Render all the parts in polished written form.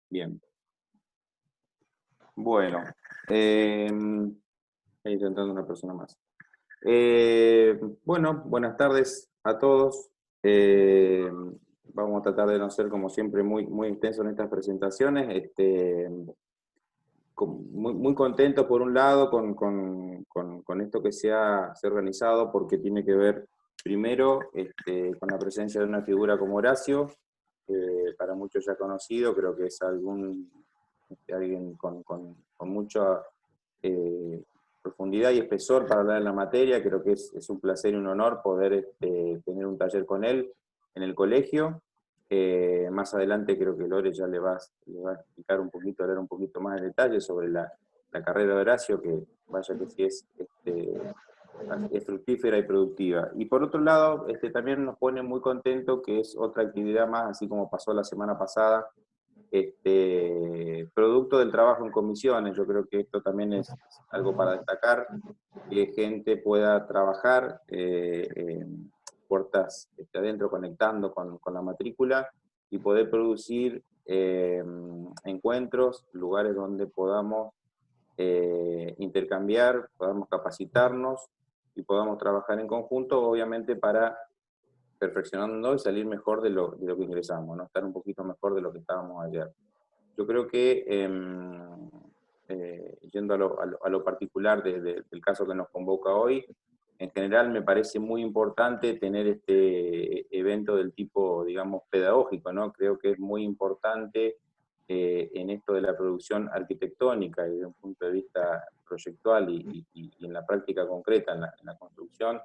Bien. Bueno, ahí intentando una persona más. Bueno, buenas tardes a todos. Vamos a tratar de no ser, como siempre, muy intensos en estas presentaciones. Muy contento, por un lado, con esto que se ha organizado, porque tiene que ver, primero, con la presencia de una figura como Horacio, para muchos ya conocido. Creo que es alguien con mucha profundidad y espesor para hablar en la materia. Creo que es un placer y un honor poder tener un taller con él en el colegio. Más adelante creo que Lore ya le va a explicar un poquito, hablar un poquito más en detalle sobre la carrera de Horacio, que vaya que sí es fructífera y productiva. Y por otro lado, también nos pone muy contento que es otra actividad más, así como pasó la semana pasada, producto del trabajo en comisiones. Yo creo que esto también es algo para destacar, que gente pueda trabajar puertas adentro, conectando con la matrícula, y poder producir encuentros, lugares donde podamos intercambiar, podamos capacitarnos y podamos trabajar en conjunto, obviamente para perfeccionando y salir mejor de lo que ingresamos, ¿no? Estar un poquito mejor de lo que estábamos ayer. Yo creo que, yendo a lo particular del caso que nos convoca hoy, en general me parece muy importante tener este evento del tipo, digamos, pedagógico, ¿no? Creo que es muy importante en esto de la producción arquitectónica y desde un punto de vista proyectual y en la práctica concreta, en la construcción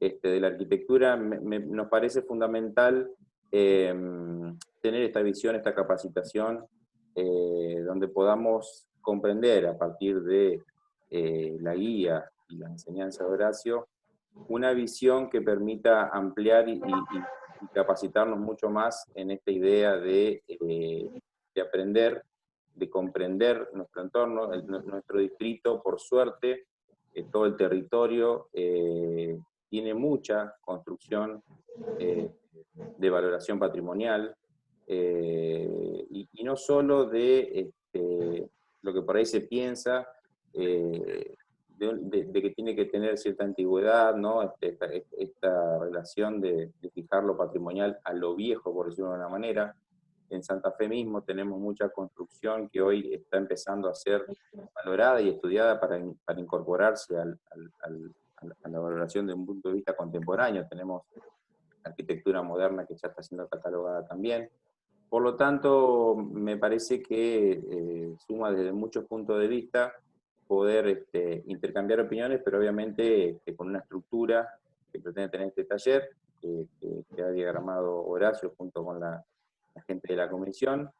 de la arquitectura. Nos parece fundamental tener esta visión, esta capacitación, donde podamos comprender a partir de la guía y la enseñanza de Horacio, una visión que permita ampliar y capacitarnos mucho más en esta idea de aprender, de comprender nuestro entorno, nuestro distrito. Por suerte, todo el territorio tiene mucha construcción de valoración patrimonial, y no solo de lo que por ahí se piensa, de que tiene que tener cierta antigüedad, ¿no? Esta relación de fijar lo patrimonial a lo viejo, por decirlo de una manera. En Santa Fe mismo tenemos mucha construcción que hoy está empezando a ser valorada y estudiada para incorporarse a la valoración de un punto de vista contemporáneo. Tenemos arquitectura moderna que ya está siendo catalogada también. Por lo tanto, me parece que suma desde muchos puntos de vista poder intercambiar opiniones, pero obviamente con una estructura que pretende tener este taller, que ha diagramado Horacio junto con la gente de la comisión.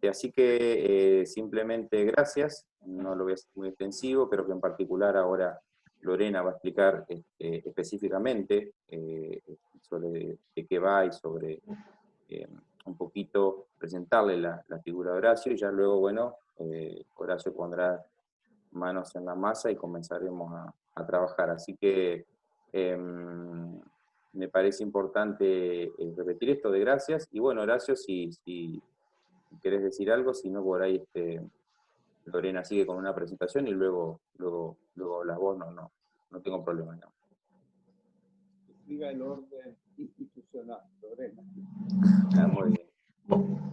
Así que simplemente gracias, no lo voy a hacer muy extensivo. Creo que en particular ahora Lorena va a explicar específicamente sobre de qué va y sobre un poquito presentarle la figura de Horacio, y ya luego, bueno, Horacio pondrá manos en la masa y comenzaremos a trabajar. Así que me parece importante repetir esto de gracias. Y bueno, Horacio, si querés decir algo, si no, por ahí Lorena sigue con una presentación y luego hablas vos. No tengo problema, ¿no? Siga el orden institucional, Lorena. Muy bien.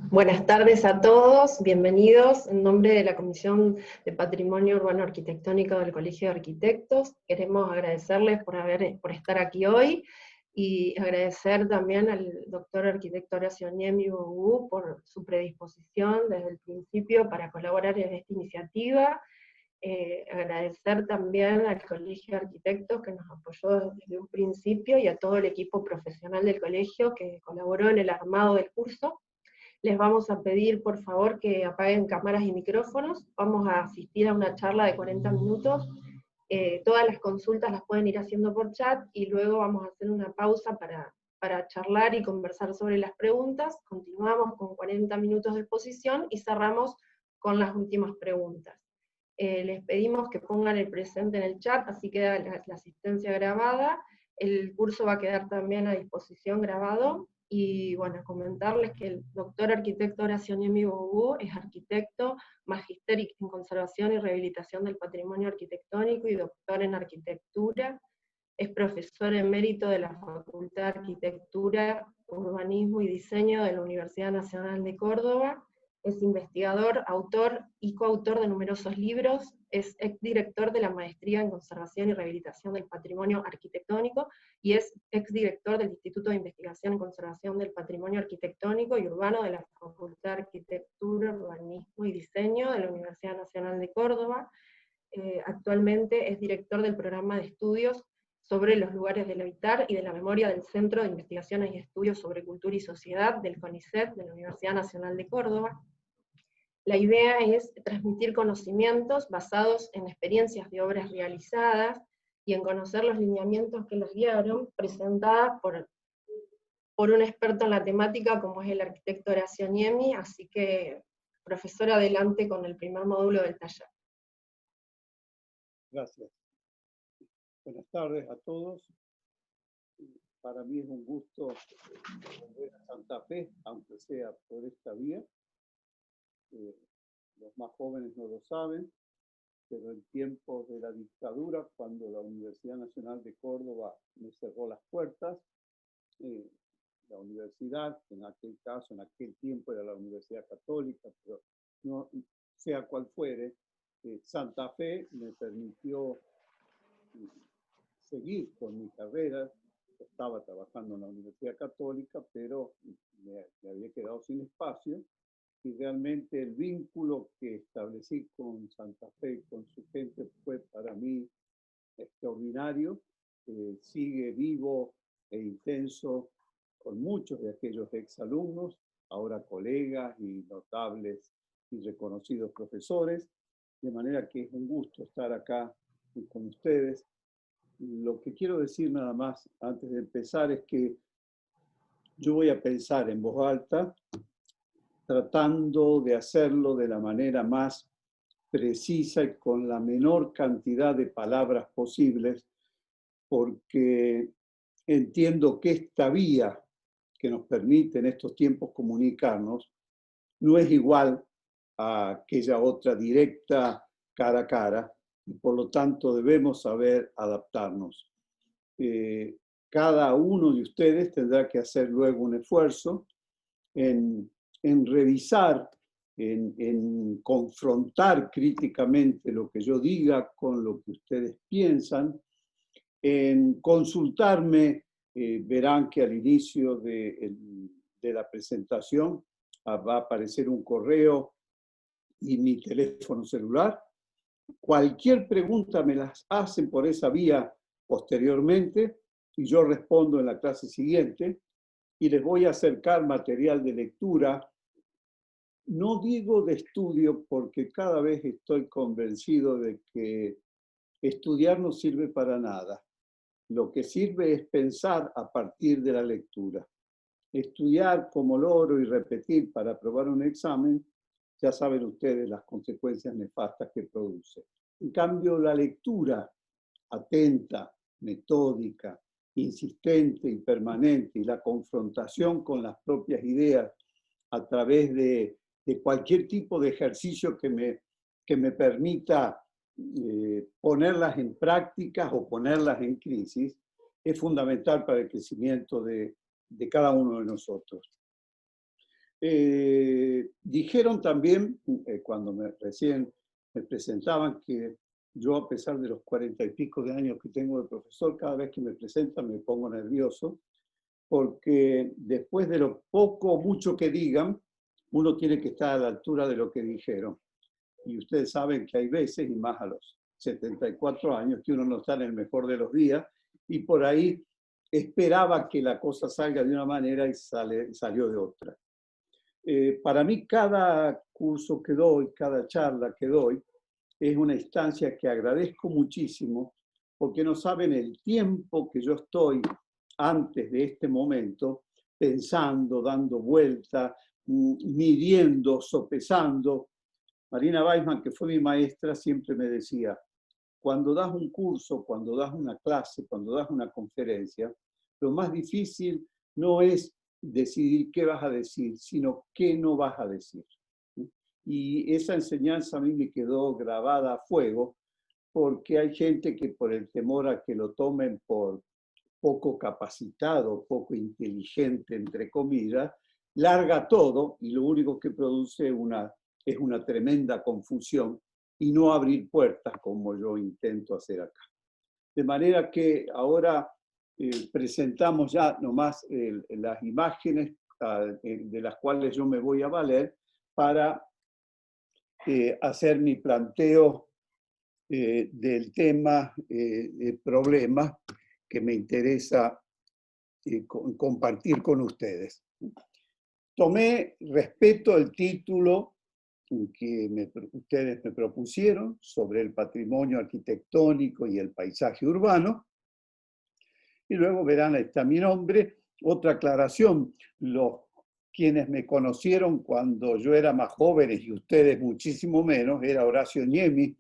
Buenas tardes a todos, bienvenidos. En nombre de la Comisión de Patrimonio Urbano Arquitectónico del Colegio de Arquitectos, queremos agradecerles por estar aquí hoy, y agradecer también al doctor arquitecto Horacio Niemi Bogú por su predisposición desde el principio para colaborar en esta iniciativa. Agradecer también al Colegio de Arquitectos, que nos apoyó desde un principio, y a todo el equipo profesional del colegio que colaboró en el armado del curso. Les vamos a pedir, por favor, que apaguen cámaras y micrófonos. Vamos a asistir a una charla de 40 minutos. Todas las consultas las pueden ir haciendo por chat, y luego vamos a hacer una pausa para charlar y conversar sobre las preguntas. Continuamos con 40 minutos de exposición y cerramos con las últimas preguntas. Les pedimos que pongan el presente en el chat, así queda la asistencia grabada. El curso va a quedar también a disposición grabado. Y bueno, comentarles que el doctor arquitecto Horacio Niemi Bobú es arquitecto, magíster en conservación y rehabilitación del patrimonio arquitectónico y doctor en arquitectura. Es profesor emérito de la Facultad de Arquitectura, Urbanismo y Diseño de la Universidad Nacional de Córdoba. Es investigador, autor y coautor de numerosos libros. Es exdirector de la Maestría en Conservación y Rehabilitación del Patrimonio Arquitectónico y es exdirector del Instituto de Investigación y Conservación del Patrimonio Arquitectónico y Urbano de la Facultad de Arquitectura, Urbanismo y Diseño de la Universidad Nacional de Córdoba. Actualmente es director del programa de estudios sobre los lugares del habitar y de la memoria del Centro de Investigaciones y Estudios sobre Cultura y Sociedad del CONICET de la Universidad Nacional de Córdoba. La idea es transmitir conocimientos basados en experiencias de obras realizadas y en conocer los lineamientos que las guiaron, presentadas por un experto en la temática como es el arquitecto Horacio Niemi, así que, profesor, adelante con el primer módulo del taller. Gracias. Buenas tardes a todos. Para mí es un gusto volver a Santa Fe, aunque sea por esta vía. Los más jóvenes no lo saben, pero en tiempos de la dictadura, cuando la Universidad Nacional de Córdoba me cerró las puertas, la universidad, en aquel caso, en aquel tiempo era la Universidad Católica, pero no sea cual fuere, Santa Fe me permitió seguir con mi carrera. Estaba trabajando en la Universidad Católica, pero me había quedado sin espacio, y realmente el vínculo que establecí con Santa Fe, con su gente, fue para mí extraordinario. Sigue vivo e intenso con muchos de aquellos exalumnos, ahora colegas y notables y reconocidos profesores, de manera que es un gusto estar acá con ustedes. Lo que quiero decir nada más antes de empezar es que yo voy a pensar en voz alta, tratando de hacerlo de la manera más precisa y con la menor cantidad de palabras posibles, porque entiendo que esta vía que nos permite en estos tiempos comunicarnos no es igual a aquella otra directa cara a cara, y por lo tanto debemos saber adaptarnos. Cada uno de ustedes tendrá que hacer luego un esfuerzo en revisar, en confrontar críticamente lo que yo diga con lo que ustedes piensan, en consultarme. Verán que al inicio de la presentación va a aparecer un correo y mi teléfono celular. Cualquier pregunta me las hacen por esa vía posteriormente y yo respondo en la clase siguiente, y les voy a acercar material de lectura. No digo de estudio porque cada vez estoy convencido de que estudiar no sirve para nada. Lo que sirve es pensar a partir de la lectura. Estudiar como loro y repetir para aprobar un examen, ya saben ustedes las consecuencias nefastas que produce. En cambio, la lectura atenta, metódica, insistente y permanente, y la confrontación con las propias ideas a través de cualquier tipo de ejercicio que me permita ponerlas en práctica o ponerlas en crisis, es fundamental para el crecimiento de cada uno de nosotros. Dijeron también, cuando recién me presentaban, que yo, a pesar de los 40 y pico de años que tengo de profesor, cada vez que me presentan me pongo nervioso, porque después de lo poco o mucho que digan, uno tiene que estar a la altura de lo que dijeron. Y ustedes saben que hay veces, y más a los 74 años, que uno no está en el mejor de los días, y por ahí esperaba que la cosa salga de una manera y salió de otra. Para mí, cada curso que doy, cada charla que doy, es una instancia que agradezco muchísimo, porque no saben el tiempo que yo estoy antes de este momento pensando, dando vuelta, midiendo, sopesando. Marina Weisman, que fue mi maestra, siempre me decía, cuando das un curso, cuando das una clase, cuando das una conferencia, lo más difícil no es decidir qué vas a decir, sino qué no vas a decir. Y esa enseñanza a mí me quedó grabada a fuego, porque hay gente que por el temor a que lo tomen por poco capacitado, poco inteligente, entre comillas, larga todo y lo único que produce es una tremenda confusión y no abrir puertas como yo intento hacer acá. De manera que ahora presentamos ya nomás las imágenes de las cuales yo me voy a valer para hacer mi planteo del tema, el problema que me interesa compartir con ustedes. Tomé, respeto el título que ustedes me propusieron sobre el patrimonio arquitectónico y el paisaje urbano, y luego verán, ahí está mi nombre. Otra aclaración, quienes me conocieron cuando yo era más joven y ustedes muchísimo menos, era Horacio Niemi.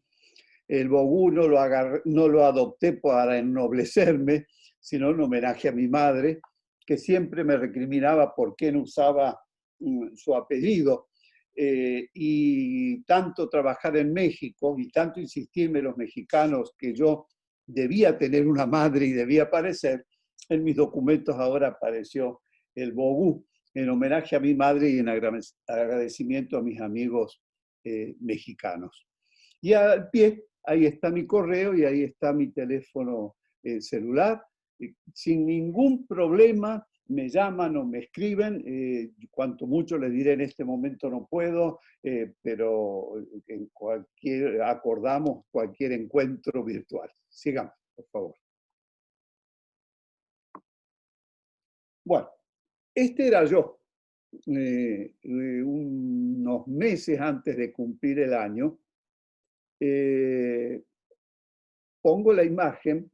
El Bogú no lo adopté para ennoblecerme, sino en homenaje a mi madre, que siempre me recriminaba por qué no usaba su apellido. Y tanto trabajar en México y tanto insistirme los mexicanos que yo debía tener una madre y debía aparecer, en mis documentos ahora apareció el Bogú, en homenaje a mi madre y en agradecimiento a mis amigos mexicanos. Y al pie, ahí está mi correo y ahí está mi teléfono celular. Sin ningún problema me llaman o me escriben. Cuanto mucho les diré en este momento no puedo, pero acordamos cualquier encuentro virtual. Sigamos, por favor. Bueno, este era yo. Unos meses antes de cumplir el año, pongo la imagen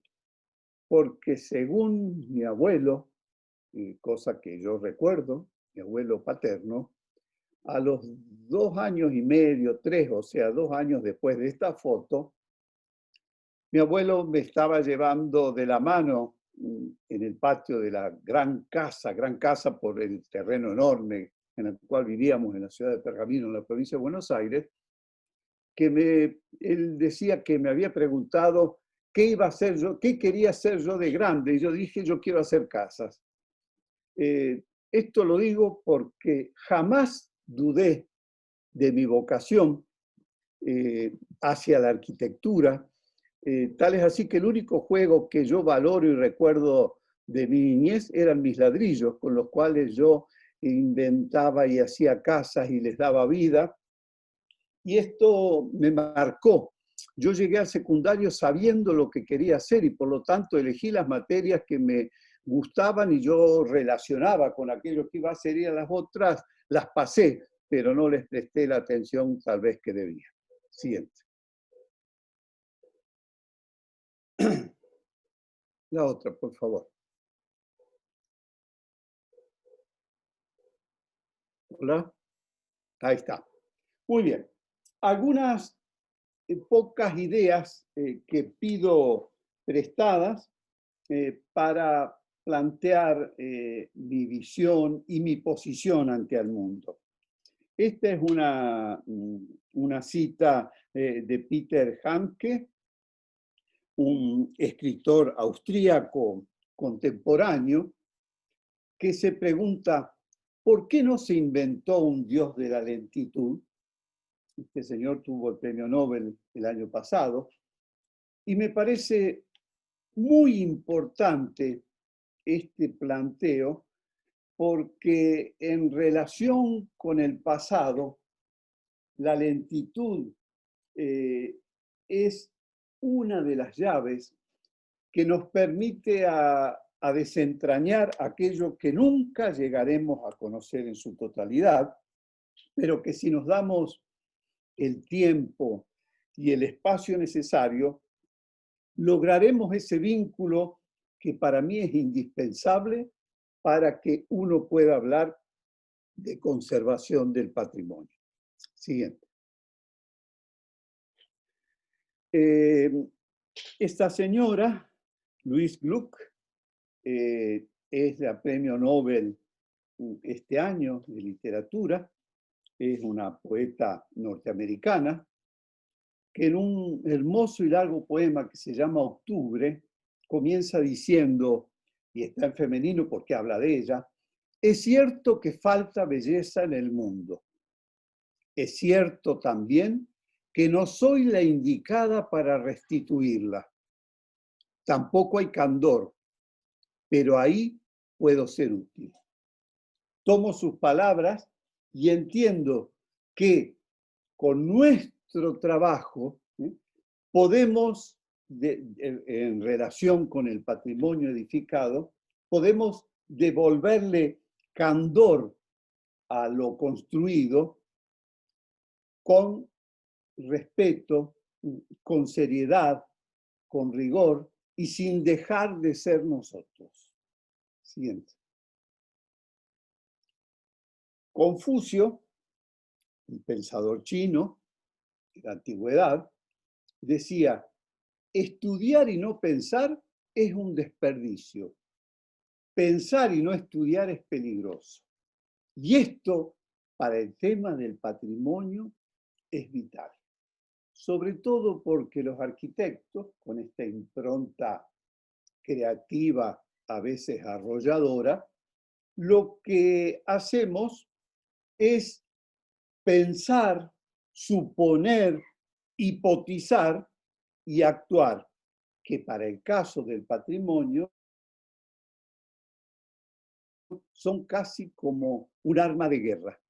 porque según mi abuelo, cosa que yo recuerdo, mi abuelo paterno, a los 2 años y medio, 3, o sea, 2 años después de esta foto, mi abuelo me estaba llevando de la mano en el patio de la gran casa por el terreno enorme en el cual vivíamos en la ciudad de Pergamino, en la provincia de Buenos Aires, él decía que me había preguntado qué iba a hacer yo, qué quería hacer yo de grande, y yo dije, yo quiero hacer casas. Esto lo digo porque jamás dudé de mi vocación hacia la arquitectura. Tal es así que el único juego que yo valoro y recuerdo de mi niñez eran mis ladrillos, con los cuales yo inventaba y hacía casas y les daba vida. Y esto me marcó. Yo llegué al secundario sabiendo lo que quería hacer y por lo tanto elegí las materias que me gustaban y yo relacionaba con aquello que iba a hacer, y a las otras las pasé, pero no les presté la atención tal vez que debía. Siguiente. La otra, por favor. Hola. Ahí está. Muy bien. Algunas pocas ideas que pido prestadas para plantear mi visión y mi posición ante el mundo. Esta es una cita de Peter Handke, un escritor austríaco contemporáneo, que se pregunta, ¿por qué no se inventó un dios de la lentitud? Este señor tuvo el premio Nobel el año pasado, y me parece muy importante este planteo porque en relación con el pasado, la lentitud es una de las llaves que nos permite a desentrañar aquello que nunca llegaremos a conocer en su totalidad, pero que si nos damos el tiempo y el espacio necesario, lograremos ese vínculo que para mí es indispensable para que uno pueda hablar de conservación del patrimonio. Siguiente. Esta señora, Louise Gluck, es la premio Nobel este año de literatura. Es una poeta norteamericana que en un hermoso y largo poema que se llama Octubre, comienza diciendo, y está en femenino porque habla de ella: es cierto que falta belleza en el mundo. Es cierto también que no soy la indicada para restituirla. Tampoco hay candor, pero ahí puedo ser útil. Tomo sus palabras y entiendo que con nuestro trabajo podemos, en relación con el patrimonio edificado, podemos devolverle candor a lo construido con respeto, con seriedad, con rigor y sin dejar de ser nosotros. Siguiente. Confucio, un pensador chino de la antigüedad, decía: estudiar y no pensar es un desperdicio. Pensar y no estudiar es peligroso. Y esto, para el tema del patrimonio, es vital. Sobre todo porque los arquitectos, con esta impronta creativa, a veces arrolladora, lo que hacemos es pensar, suponer, hipotizar y actuar, que para el caso del patrimonio son casi como un arma de guerra.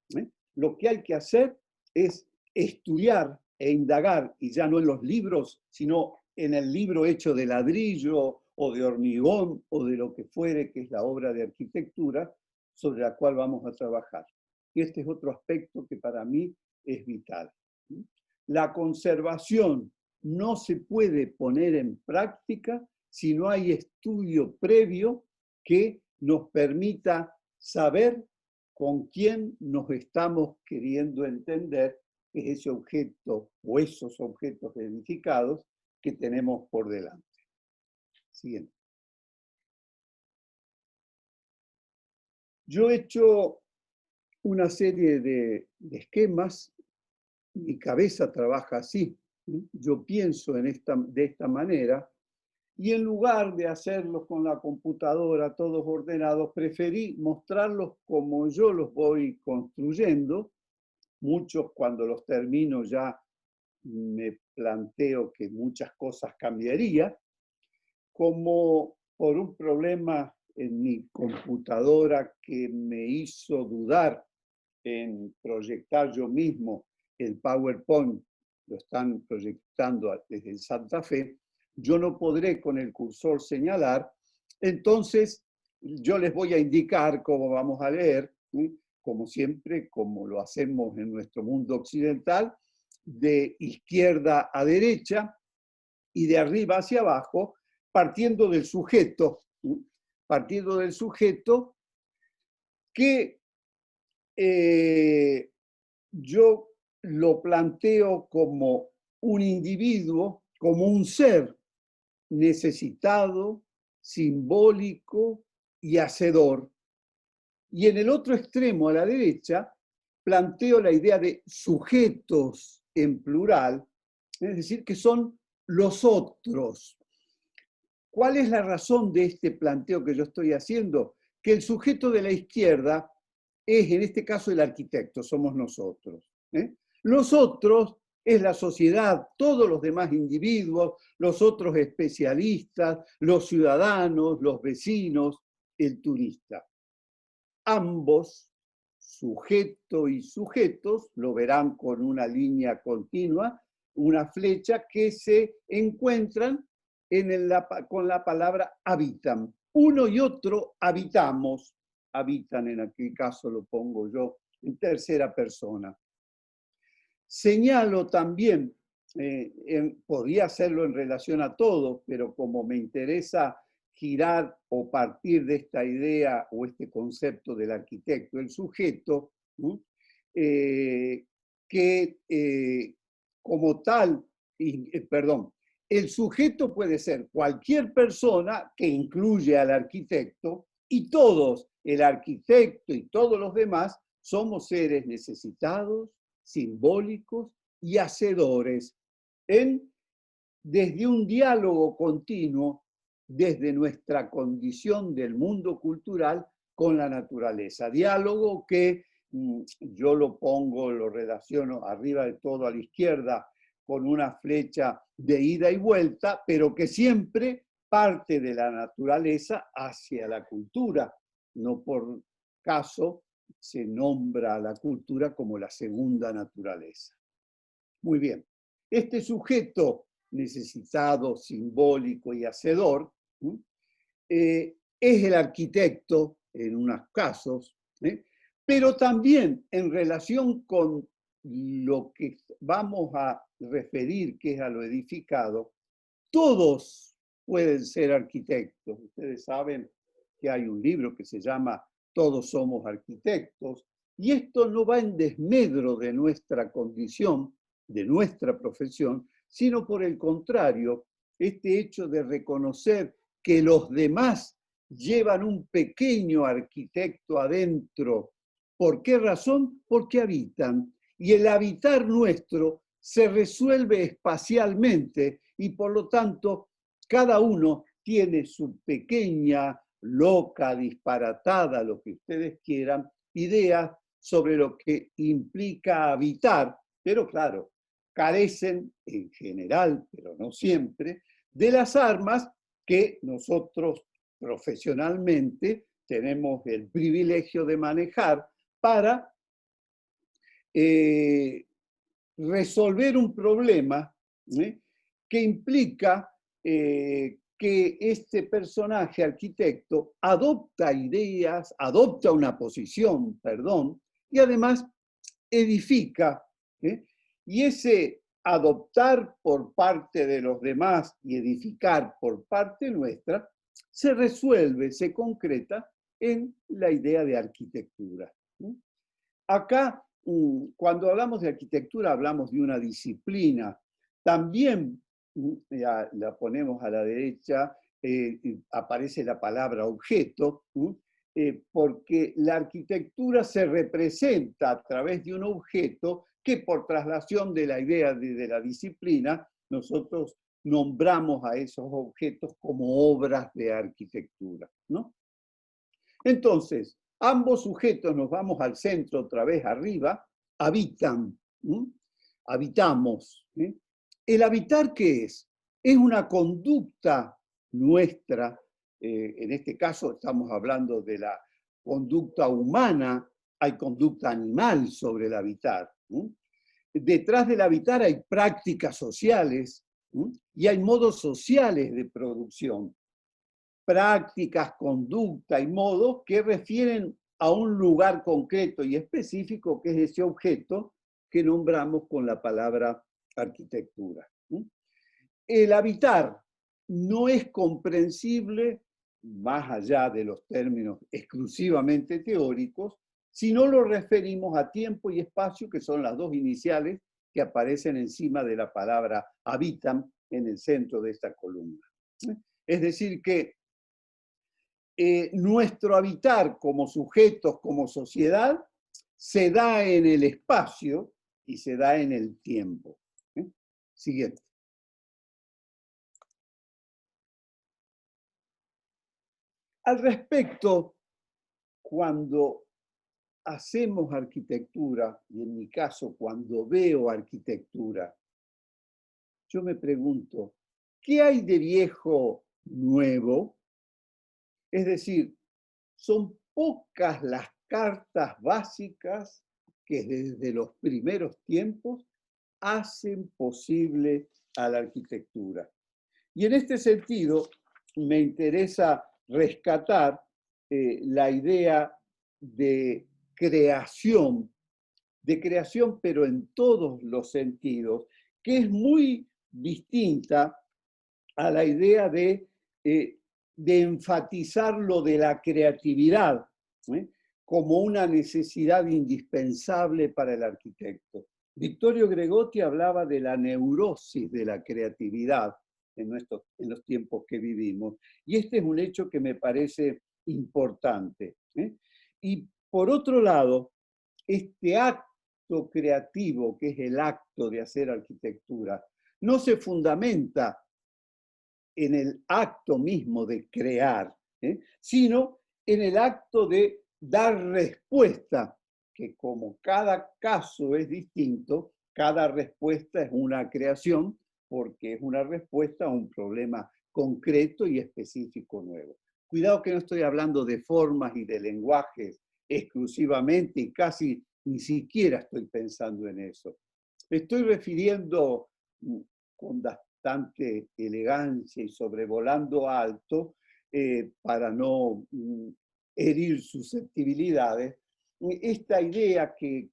Lo que hay que hacer es estudiar e indagar, y ya no en los libros, sino en el libro hecho de ladrillo o de hormigón o de lo que fuere, que es la obra de arquitectura sobre la cual vamos a trabajar. Y este es otro aspecto que para mí es vital. La conservación no se puede poner en práctica si no hay estudio previo que nos permita saber con quién nos estamos queriendo entender, que es ese objeto o esos objetos edificados que tenemos por delante. Siguiente. Yo he hecho una serie de esquemas. Mi cabeza trabaja así. Yo pienso de esta manera, y en lugar de hacerlos con la computadora, todos ordenados, preferí mostrarlos como yo los voy construyendo. Muchos, cuando los termino, ya me planteo que muchas cosas cambiaría, como por un problema en mi computadora que me hizo dudar en proyectar yo mismo el PowerPoint. Lo están proyectando desde el Santa Fe. Yo no podré con el cursor señalar, entonces yo les voy a indicar cómo vamos a leer, como siempre, como lo hacemos en nuestro mundo occidental, de izquierda a derecha y de arriba hacia abajo, partiendo del sujeto, que yo lo planteo como un individuo, como un ser necesitado, simbólico y hacedor. Y en el otro extremo, a la derecha, planteo la idea de sujetos en plural, es decir, que son los otros. ¿Cuál es la razón de este planteo que yo estoy haciendo? Que el sujeto de la izquierda es, en este caso, el arquitecto, somos nosotros. Los otros es la sociedad, todos los demás individuos, los otros especialistas, los ciudadanos, los vecinos, el turista. Ambos, sujeto y sujetos, lo verán con una línea continua, una flecha, que se encuentran con la palabra habitan. Uno y otro habitamos. Habitan, en aquel caso lo pongo yo en tercera persona. Señalo también, podría hacerlo en relación a todo, pero como me interesa girar o partir de esta idea o este concepto del arquitecto, el sujeto, que como tal, el sujeto puede ser cualquier persona que incluye al arquitecto, y todos el arquitecto y todos los demás somos seres necesitados, simbólicos y hacedores desde un diálogo continuo, desde nuestra condición del mundo cultural con la naturaleza. Diálogo que yo lo relaciono arriba de todo a la izquierda con una flecha de ida y vuelta, pero que siempre parte de la naturaleza hacia la cultura. No por caso se nombra a la cultura como la segunda naturaleza. Muy bien. Este sujeto necesitado, simbólico y hacedor es el arquitecto en unos casos, pero también en relación con lo que vamos a referir, que es a lo edificado, todos pueden ser arquitectos. Ustedes saben que hay un libro que se llama Todos somos arquitectos, y esto no va en desmedro de nuestra condición, de nuestra profesión, sino por el contrario, este hecho de reconocer que los demás llevan un pequeño arquitecto adentro. ¿Por qué razón? Porque habitan. Y el habitar nuestro se resuelve espacialmente y por lo tanto cada uno tiene su pequeña, loca, disparatada, lo que ustedes quieran, idea sobre lo que implica habitar, pero claro, carecen en general, pero no siempre, de las armas que nosotros profesionalmente tenemos el privilegio de manejar para resolver un problema que implica que este personaje arquitecto adopta ideas, adopta una posición, y además edifica. Y ese adoptar por parte de los demás y edificar por parte nuestra se resuelve, se concreta en la idea de arquitectura. Acá, cuando hablamos de arquitectura, hablamos de una disciplina. También, la ponemos a la derecha, aparece la palabra objeto, porque la arquitectura se representa a través de un objeto que por traslación de la idea de la disciplina, nosotros nombramos a esos objetos como obras de arquitectura, ¿no? Entonces, ambos sujetos, nos vamos al centro otra vez arriba, habitan, habitamos. ¿El habitar qué es? Es una conducta nuestra, en este caso estamos hablando de la conducta humana, hay conducta animal sobre el habitar. Detrás del habitar hay prácticas sociales y hay modos sociales de producción. Prácticas, conducta y modos que refieren a un lugar concreto y específico que es ese objeto que nombramos con la palabra arquitectura. El habitar no es comprensible, más allá de los términos exclusivamente teóricos, si no lo referimos a tiempo y espacio, que son las dos iniciales que aparecen encima de la palabra habitan en el centro de esta columna. Es decir que nuestro habitar como sujetos, como sociedad, se da en el espacio y se da en el tiempo. Siguiente. Al respecto, cuando hacemos arquitectura, y en mi caso cuando veo arquitectura, yo me pregunto, ¿qué hay de viejo nuevo? Es decir, son pocas las cartas básicas que desde los primeros tiempos hacen posible a la arquitectura. Y en este sentido, me interesa rescatar la idea de creación pero en todos los sentidos, que es muy distinta a la idea de enfatizar lo de la creatividad como una necesidad indispensable para el arquitecto. Vittorio Gregotti hablaba de la neurosis de la creatividad en los tiempos que vivimos. Y este es un hecho que me parece importante. Y por otro lado, este acto creativo, que es el acto de hacer arquitectura, no se fundamenta en el acto mismo de crear, sino en el acto de dar respuesta, que como cada caso es distinto, cada respuesta es una creación, porque es una respuesta a un problema concreto y específico nuevo. Cuidado que no estoy hablando de formas y de lenguajes exclusivamente, y casi ni siquiera estoy pensando en eso. Me estoy refiriendo con bastante elegancia y sobrevolando alto, para no herir susceptibilidades, esta idea que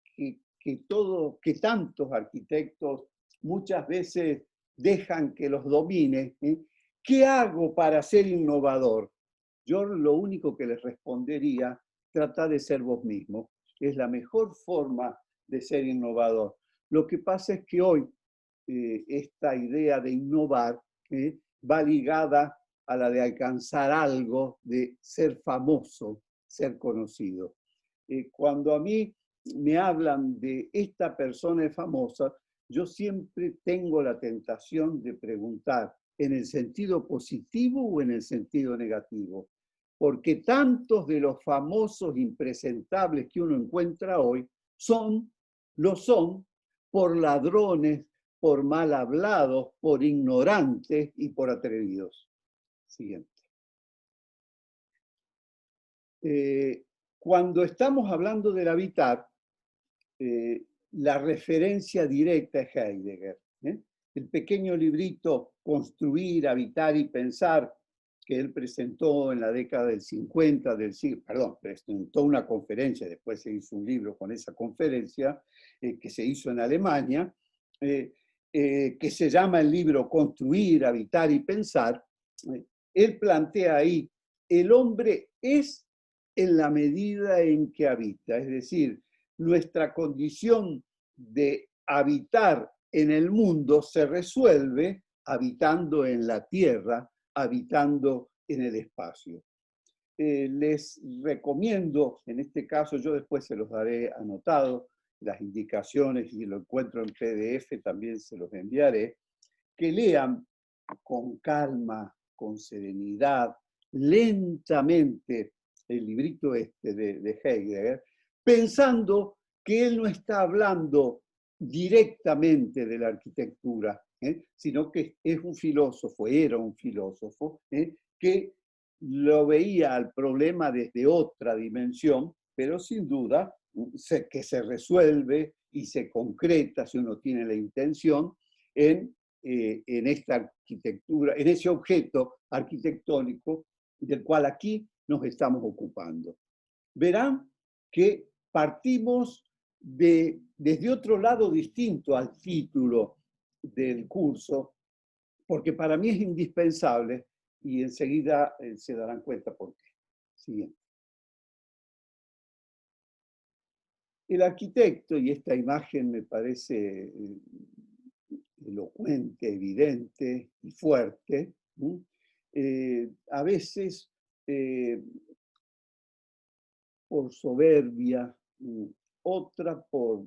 tantos arquitectos muchas veces dejan que los domine. ¿Qué hago para ser innovador? Yo lo único que les respondería, trata de ser vos mismo. Es la mejor forma de ser innovador. Lo que pasa es que hoy esta idea de innovar va ligada a la de alcanzar algo, de ser famoso, ser conocido. Cuando a mí me hablan de esta persona es famosa, yo siempre tengo la tentación de preguntar, ¿en el sentido positivo o en el sentido negativo? Porque tantos de los famosos impresentables que uno encuentra hoy lo son por ladrones, por mal hablados, por ignorantes y por atrevidos. Siguiente. Cuando estamos hablando del habitar, la referencia directa es Heidegger. El pequeño librito Construir, Habitar y Pensar, que él presentó en la década del 50 del siglo, presentó una conferencia, después se hizo un libro con esa conferencia, que se hizo en Alemania, que se llama el libro Construir, Habitar y Pensar. Él plantea ahí, el hombre es en la medida en que habita, es decir, nuestra condición de habitar en el mundo se resuelve habitando en la tierra, habitando en el espacio. Les recomiendo, en este caso yo después se los daré anotado, las indicaciones, y lo encuentro en PDF, también se los enviaré, que lean con calma, con serenidad, lentamente el librito de Heidegger, pensando que él no está hablando directamente de la arquitectura, sino que es un filósofo, era un filósofo, que lo veía al problema desde otra dimensión, pero sin duda que se resuelve y se concreta, si uno tiene la intención, en esta arquitectura, en ese objeto arquitectónico del cual aquí nos estamos ocupando. Verán que partimos desde otro lado distinto al título del curso, porque para mí es indispensable y enseguida se darán cuenta por qué. Siguiente. El arquitecto, y esta imagen me parece elocuente, evidente y fuerte, a veces por soberbia, otra por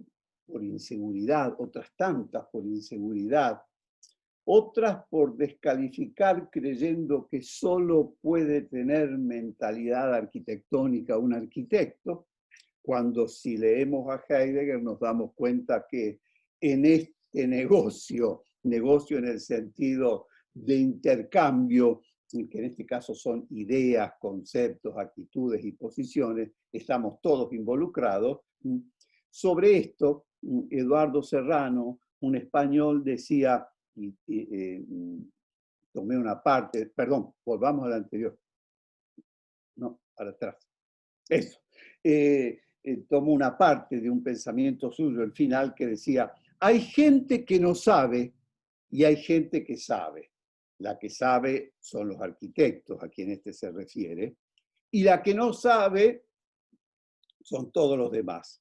inseguridad, otras tantas por inseguridad, otras por descalificar creyendo que solo puede tener mentalidad arquitectónica un arquitecto, cuando si leemos a Heidegger nos damos cuenta que en este negocio en el sentido de intercambio, que en este caso son ideas, conceptos, actitudes y posiciones, estamos todos involucrados. Sobre esto, Eduardo Serrano, un español, decía, tomé una parte, perdón, volvamos a la anterior. No, para atrás. Eso. Tomó una parte de un pensamiento suyo, el final, que decía, hay gente que no sabe y hay gente que sabe. La que sabe son los arquitectos, a quien este se refiere, y la que no sabe son todos los demás.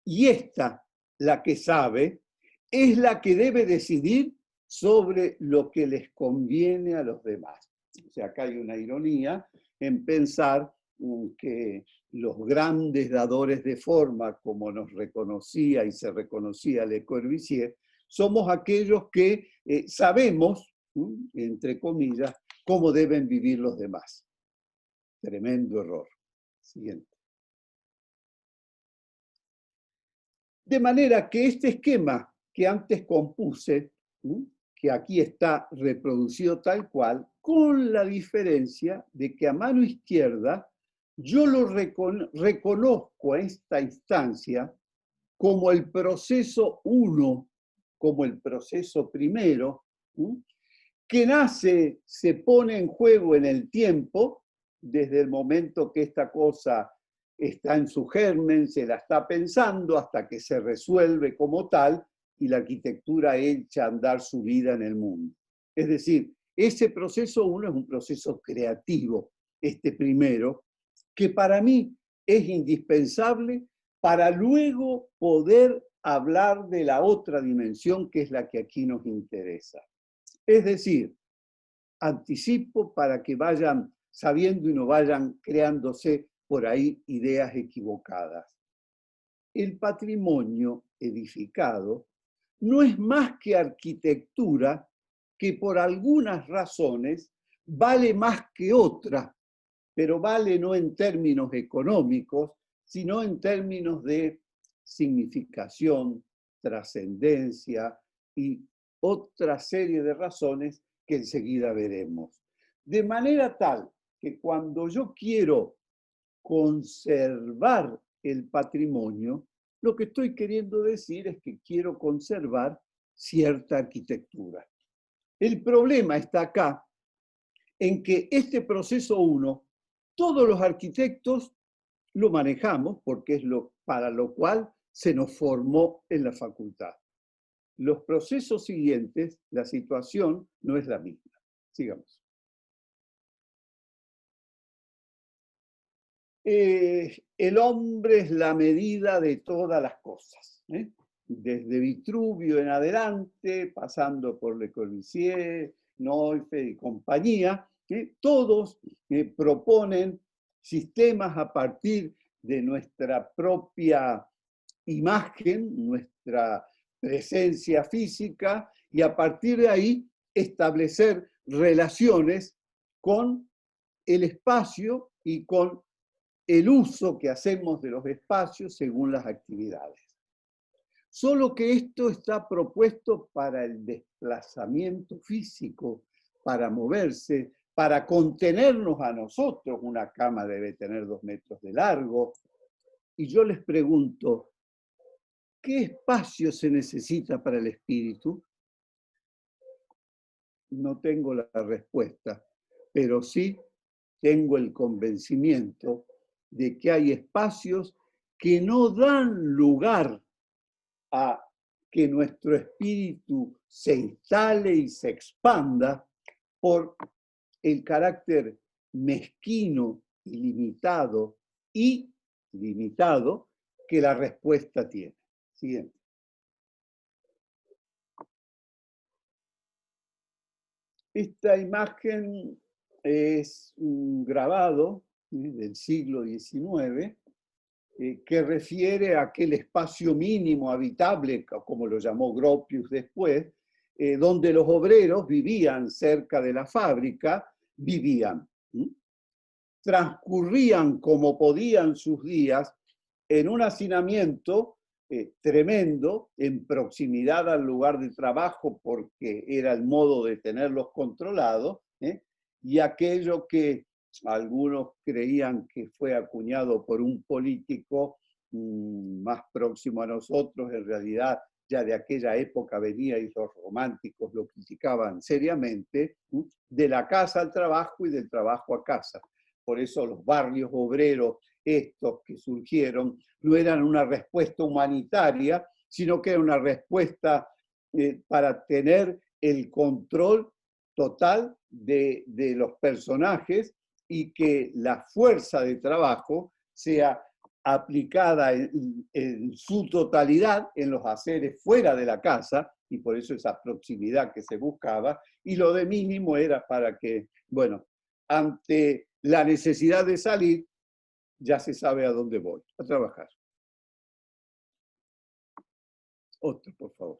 Y esta, la que sabe, es la que debe decidir sobre lo que les conviene a los demás. O sea, acá hay una ironía en pensar que los grandes dadores de forma, como nos reconocía y se reconocía Le Corbusier, somos aquellos que sabemos, entre comillas, cómo deben vivir los demás. Tremendo error. Siguiente. De manera que este esquema que antes compuse, que aquí está reproducido tal cual, con la diferencia de que a mano izquierda yo lo reconozco a esta instancia como el proceso 1, como el proceso primero, que nace, se pone en juego en el tiempo, desde el momento que esta cosa está en su germen, se la está pensando, hasta que se resuelve como tal, y la arquitectura echa a andar su vida en el mundo. Es decir, ese proceso 1 es un proceso creativo, este primero, que para mí es indispensable para luego poder hablar de la otra dimensión, que es la que aquí nos interesa. Es decir, anticipo para que vayan sabiendo y no vayan creándose por ahí ideas equivocadas. El patrimonio edificado no es más que arquitectura que por algunas razones vale más que otra, pero vale no en términos económicos, sino en términos de significación, trascendencia y otra serie de razones que enseguida veremos. De manera tal que cuando yo quiero conservar el patrimonio, lo que estoy queriendo decir es que quiero conservar cierta arquitectura. El problema está acá en que este proceso 1, todos los arquitectos lo manejamos porque es para lo cual se nos formó en la facultad. Los procesos siguientes, la situación no es la misma. Sigamos. El hombre es la medida de todas las cosas, desde Vitruvio en adelante, pasando por Le Corbusier, Neufeld y compañía, todos proponen sistemas a partir de nuestra propia imagen, nuestra presencia física, y a partir de ahí establecer relaciones con el espacio y con el uso que hacemos de los espacios según las actividades. Solo que esto está propuesto para el desplazamiento físico, para moverse, para contenernos a nosotros. Una cama debe tener 2 metros de largo. Y yo les pregunto, ¿qué espacio se necesita para el espíritu? No tengo la respuesta, pero sí tengo el convencimiento de que hay espacios que no dan lugar a que nuestro espíritu se instale y se expanda por el carácter mezquino y limitado que la respuesta tiene. Siguiente. Esta imagen es un grabado del siglo XIX que refiere a aquel espacio mínimo habitable, como lo llamó Gropius después, donde los obreros vivían cerca de la fábrica, transcurrían como podían sus días en un hacinamiento tremendo, en proximidad al lugar de trabajo, porque era el modo de tenerlos controlados, y aquello que algunos creían que fue acuñado por un político más próximo a nosotros, en realidad ya de aquella época venía y los románticos lo criticaban seriamente, de la casa al trabajo y del trabajo a casa. Por eso los barrios obreros estos que surgieron no eran una respuesta humanitaria, sino que era una respuesta para tener el control total de los personajes y que la fuerza de trabajo sea aplicada en su totalidad en los haceres fuera de la casa, y por eso esa proximidad que se buscaba, y lo de mínimo era para que, bueno, ante la necesidad de salir, ya se sabe a dónde voy, a trabajar. Otro, por favor.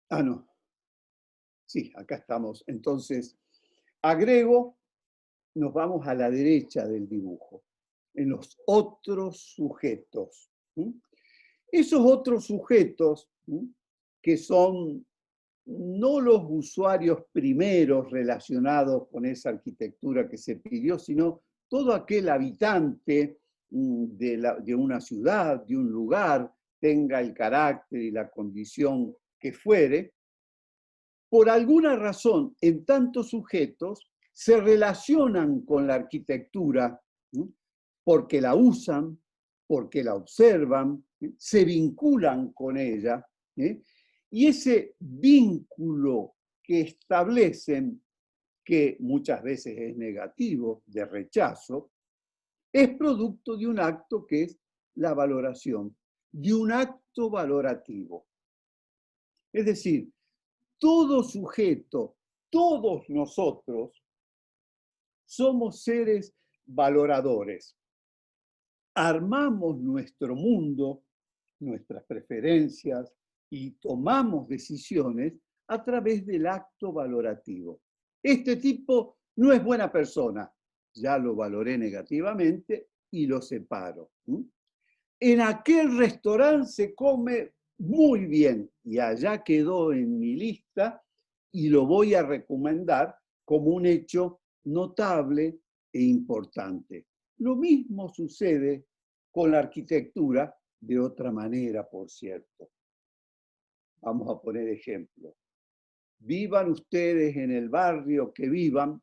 No. Sí, acá estamos. Entonces, agrego, nos vamos a la derecha del dibujo, en los otros sujetos. Esos otros sujetos, que son no los usuarios primeros relacionados con esa arquitectura que se pidió, sino todo aquel habitante de una ciudad, de un lugar, tenga el carácter y la condición que fuere, por alguna razón, en tantos sujetos se relacionan con la arquitectura, porque la usan, porque la observan, se vinculan con ella, y ese vínculo que establecen, que muchas veces es negativo, de rechazo, es producto de un acto que es la valoración, de un acto valorativo. Es decir, todo sujeto, todos nosotros, somos seres valoradores. Armamos nuestro mundo, nuestras preferencias y tomamos decisiones a través del acto valorativo. Este tipo no es buena persona, ya lo valoré negativamente y lo separo. En aquel restaurante se come muy bien y allá quedó en mi lista y lo voy a recomendar como un hecho notable e importante. Lo mismo sucede con la arquitectura, de otra manera, por cierto. Vamos a poner ejemplo. Vivan ustedes en el barrio que vivan,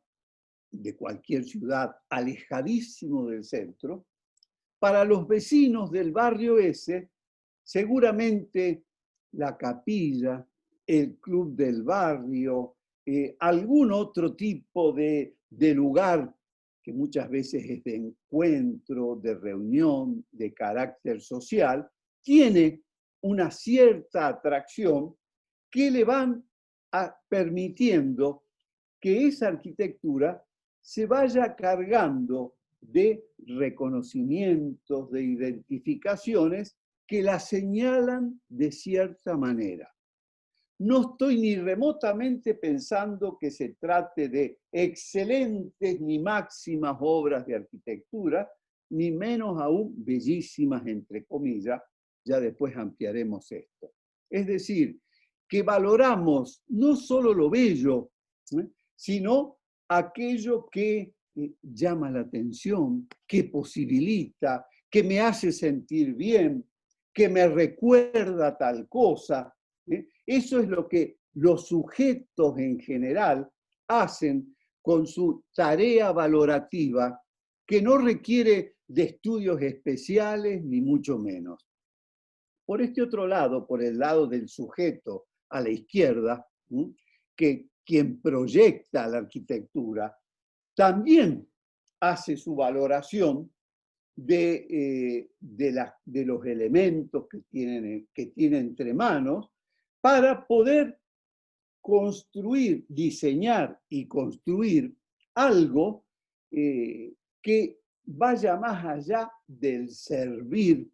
de cualquier ciudad, alejadísimo del centro. Para los vecinos del barrio ese, seguramente la capilla, el club del barrio, algún otro tipo de lugar que muchas veces es de encuentro, de reunión, de carácter social, tiene una cierta atracción que le van permitiendo que esa arquitectura se vaya cargando de reconocimientos, de identificaciones que la señalan de cierta manera. No estoy ni remotamente pensando que se trate de excelentes ni máximas obras de arquitectura, ni menos aún bellísimas, entre comillas, ya después ampliaremos esto. Es decir, que valoramos no solo lo bello, sino aquello que llama la atención, que posibilita, que me hace sentir bien, que me recuerda tal cosa. Eso es lo que los sujetos en general hacen con su tarea valorativa, que no requiere de estudios especiales, ni mucho menos. Por este otro lado, por el lado del sujeto a la izquierda, que quien proyecta la arquitectura, también hace su valoración de los elementos que tiene entre manos para poder construir, diseñar y construir algo que vaya más allá del servir,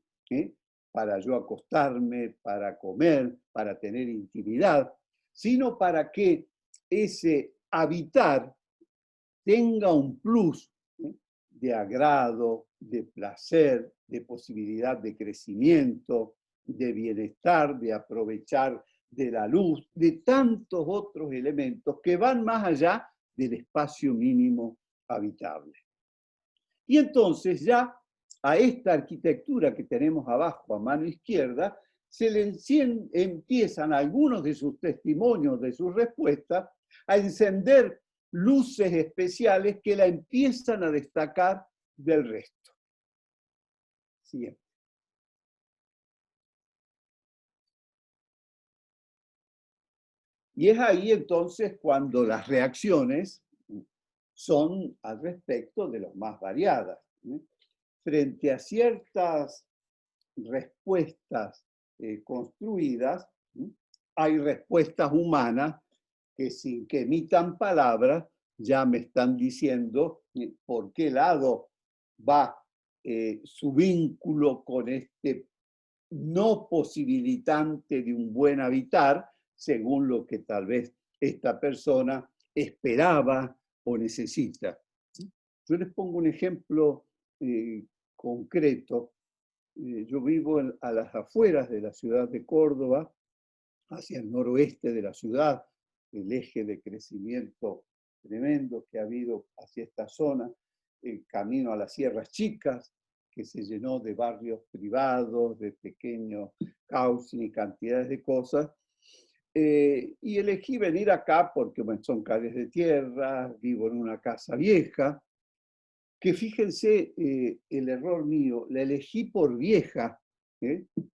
para yo acostarme, para comer, para tener intimidad, sino para que ese habitar tenga un plus de agrado, de placer, de posibilidad de crecimiento, de bienestar, de aprovechar de la luz, de tantos otros elementos que van más allá del espacio mínimo habitable. Y entonces ya a esta arquitectura que tenemos abajo a mano izquierda, se le empiezan algunos de sus testimonios, de sus respuestas, a encender luces especiales que la empiezan a destacar del resto. Siguiente. Y es ahí entonces cuando las reacciones son al respecto de los más variadas. Frente a ciertas respuestas construidas, hay respuestas humanas que sin que emitan palabras ya me están diciendo por qué lado va su vínculo con este no posibilitante de un buen habitar, según lo que tal vez esta persona esperaba o necesita. Yo les pongo un ejemplo concreto. Yo vivo a las afueras de la ciudad de Córdoba, hacia el noroeste de la ciudad, el eje de crecimiento tremendo que ha habido hacia esta zona, el camino a las Sierras Chicas, que se llenó de barrios privados, de pequeños housing y cantidades de cosas. Y elegí venir acá porque bueno, son calles de tierra, vivo en una casa vieja, que fíjense el error mío, la elegí por vieja,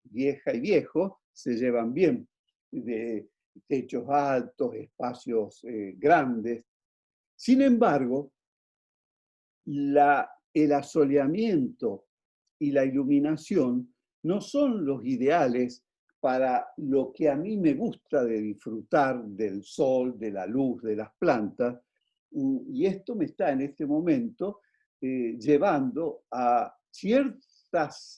vieja y viejo se llevan bien, de techos altos, espacios grandes. Sin embargo, el asoleamiento y la iluminación no son los ideales para lo que a mí me gusta de disfrutar del sol, de la luz, de las plantas, y esto me está en este momento llevando a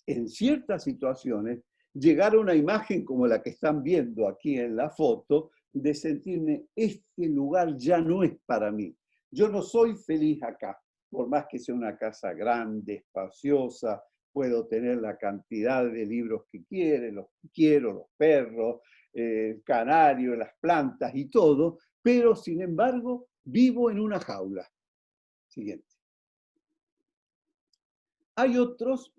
en ciertas situaciones, llegar a una imagen como la que están viendo aquí en la foto, de sentirme, este lugar ya no es para mí. Yo no soy feliz acá, por más que sea una casa grande, espaciosa, puedo tener la cantidad de libros que quiero, los perros, el canario, las plantas y todo, pero sin embargo vivo en una jaula. Siguiente. Hay otros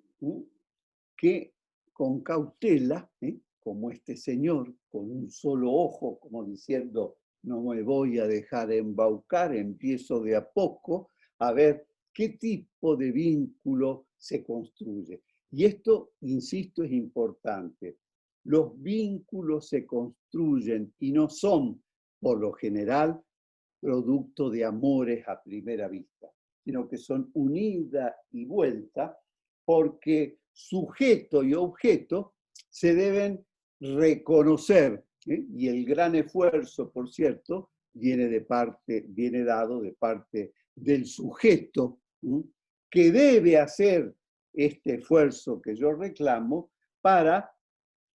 que con cautela, como este señor, con un solo ojo, como diciendo, no me voy a dejar embaucar, empiezo de a poco a ver qué tipo de vínculo se construye. Y esto, insisto, es importante. Los vínculos se construyen y no son, por lo general, producto de amores a primera vista, sino que son unida y vuelta porque sujeto y objeto se deben reconocer, y el gran esfuerzo, por cierto, viene dado de parte del sujeto, que debe hacer este esfuerzo que yo reclamo para,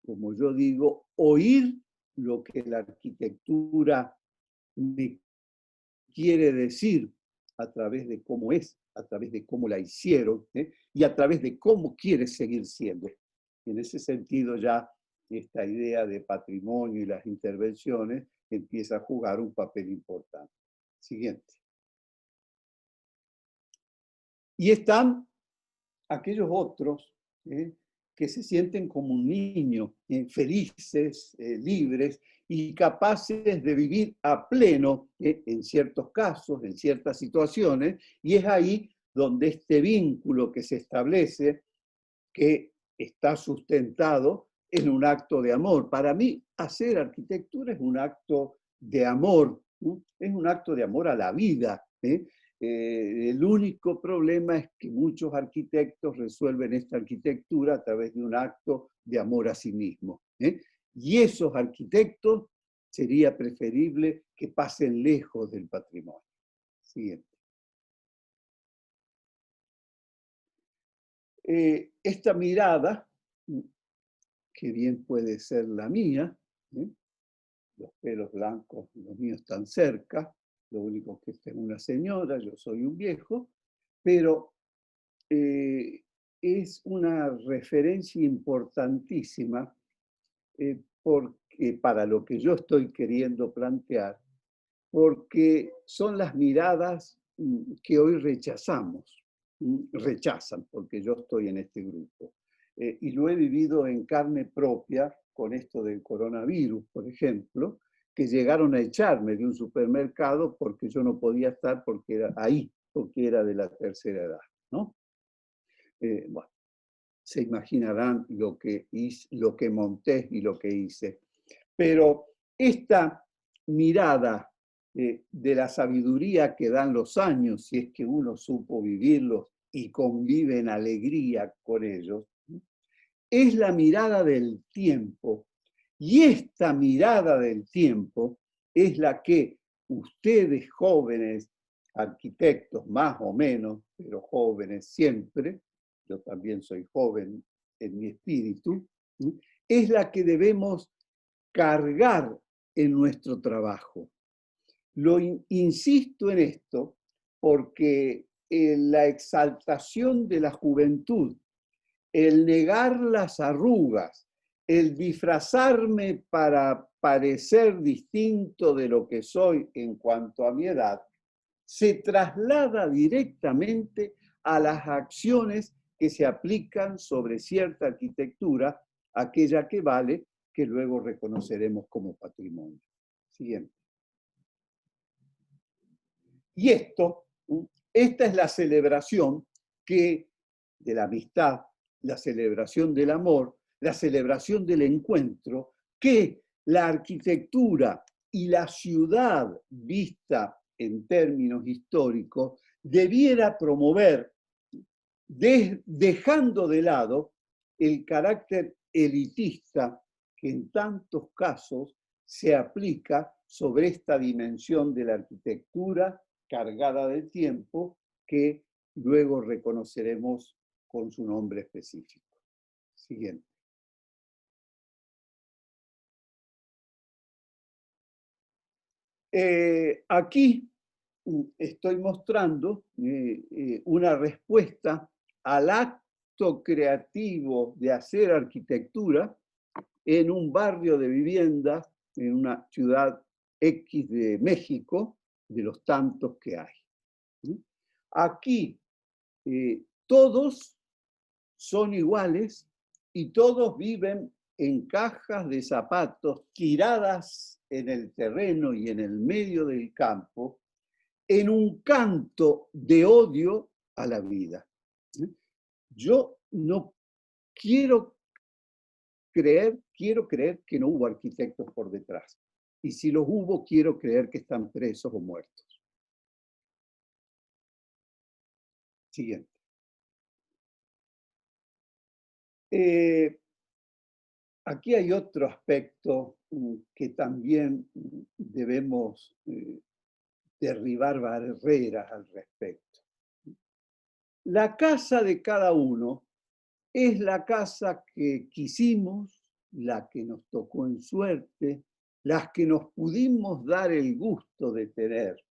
como yo digo, oír lo que la arquitectura me quiere decir a través de cómo es, a través de cómo la hicieron, y a través de cómo quiere seguir siendo. Y en ese sentido ya esta idea de patrimonio y las intervenciones empieza a jugar un papel importante. Siguiente. Y están aquellos otros que se sienten como un niño, felices, libres y capaces de vivir a pleno en ciertos casos, en ciertas situaciones, y es ahí donde este vínculo que se establece, que está sustentado en un acto de amor. Para mí, hacer arquitectura es un acto de amor, es un acto de amor a la vida. El único problema es que muchos arquitectos resuelven esta arquitectura a través de un acto de amor a sí mismo. Y esos arquitectos sería preferible que pasen lejos del patrimonio. Siguiente. Esta mirada, que bien puede ser la mía, los pelos blancos, los míos están cerca, lo único que es una señora, yo soy un viejo, pero es una referencia importantísima porque para lo que yo estoy queriendo plantear, porque son las miradas que hoy rechazan, porque yo estoy en este grupo. Y lo he vivido en carne propia con esto del coronavirus, por ejemplo, que llegaron a echarme de un supermercado porque yo no podía estar porque era ahí, porque era de la tercera edad, ¿no? Bueno, se imaginarán lo que monté y lo que hice. Pero esta mirada de la sabiduría que dan los años, si es que uno supo vivirlos y convive en alegría con ellos, es la mirada del tiempo. Y esta mirada del tiempo es la que ustedes jóvenes arquitectos, más o menos, pero jóvenes siempre, yo también soy joven en mi espíritu, es la que debemos cargar en nuestro trabajo. Insisto en esto porque la exaltación de la juventud, el negar las arrugas, el disfrazarme para parecer distinto de lo que soy en cuanto a mi edad, se traslada directamente a las acciones que se aplican sobre cierta arquitectura, aquella que vale, que luego reconoceremos como patrimonio. Siguiente. Y esta es la celebración de la amistad, la celebración del amor, la celebración del encuentro, que la arquitectura y la ciudad vista en términos históricos debiera promover, dejando de lado el carácter elitista que en tantos casos se aplica sobre esta dimensión de la arquitectura cargada de tiempo que luego reconoceremos con su nombre específico. Siguiente. Aquí estoy mostrando una respuesta al acto creativo de hacer arquitectura en un barrio de viviendas, en una ciudad X de México, de los tantos que hay. Aquí todos son iguales y todos viven en cajas de zapatos tiradas en el terreno y en el medio del campo, en un canto de odio a la vida. Yo no quiero creer que no hubo arquitectos por detrás. Y si los hubo, quiero creer que están presos o muertos. Siguiente. Aquí hay otro aspecto que también debemos derribar barreras al respecto. La casa de cada uno es la casa que quisimos, la que nos tocó en suerte, las que nos pudimos dar el gusto de tener,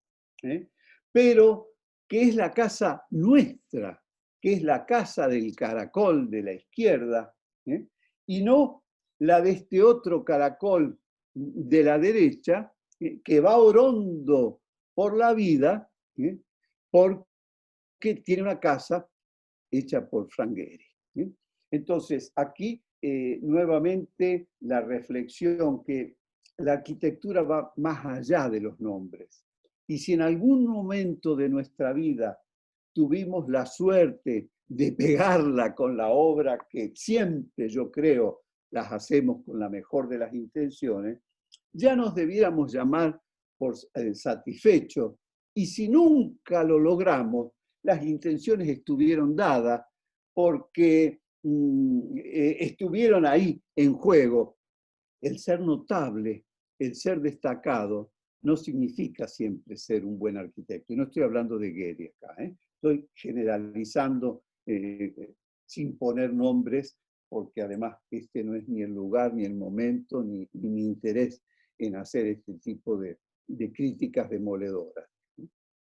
pero que es la casa nuestra, que es la casa del caracol de la izquierda, y no la de este otro caracol de la derecha, que va orondo por la vida, porque tiene una casa hecha por Frank Gehry. Entonces, aquí nuevamente la reflexión que la arquitectura va más allá de los nombres. Y si en algún momento de nuestra vida tuvimos la suerte de pegarla con la obra que siempre, yo creo, las hacemos con la mejor de las intenciones, ya nos debiéramos llamar por satisfechos. Y si nunca lo logramos, las intenciones estuvieron dadas porque estuvieron ahí en juego. El ser notable, el ser destacado, no significa siempre ser un buen arquitecto. Y no estoy hablando de Gehry acá, estoy generalizando sin poner nombres, porque además este no es ni el lugar, ni el momento, ni mi interés en hacer este tipo de críticas demoledoras.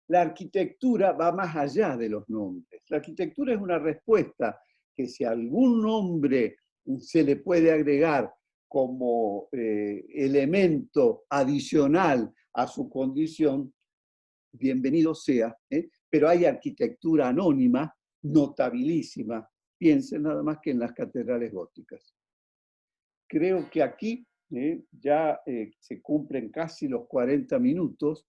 La arquitectura va más allá de los nombres. La arquitectura es una respuesta que si algún nombre se le puede agregar como elemento adicional a su condición, bienvenido sea, pero hay arquitectura anónima, notabilísima. Piensen nada más que en las catedrales góticas. Creo que aquí ya se cumplen casi los 40 minutos.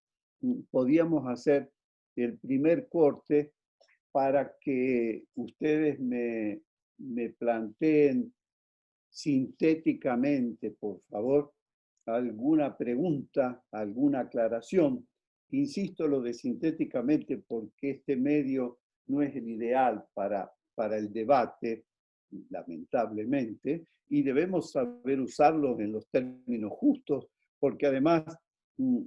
Podíamos hacer el primer corte para que ustedes me planteen sintéticamente, por favor, alguna pregunta, alguna aclaración. Insisto lo de sintéticamente porque este medio no es el ideal para el debate, lamentablemente, y debemos saber usarlo en los términos justos, porque además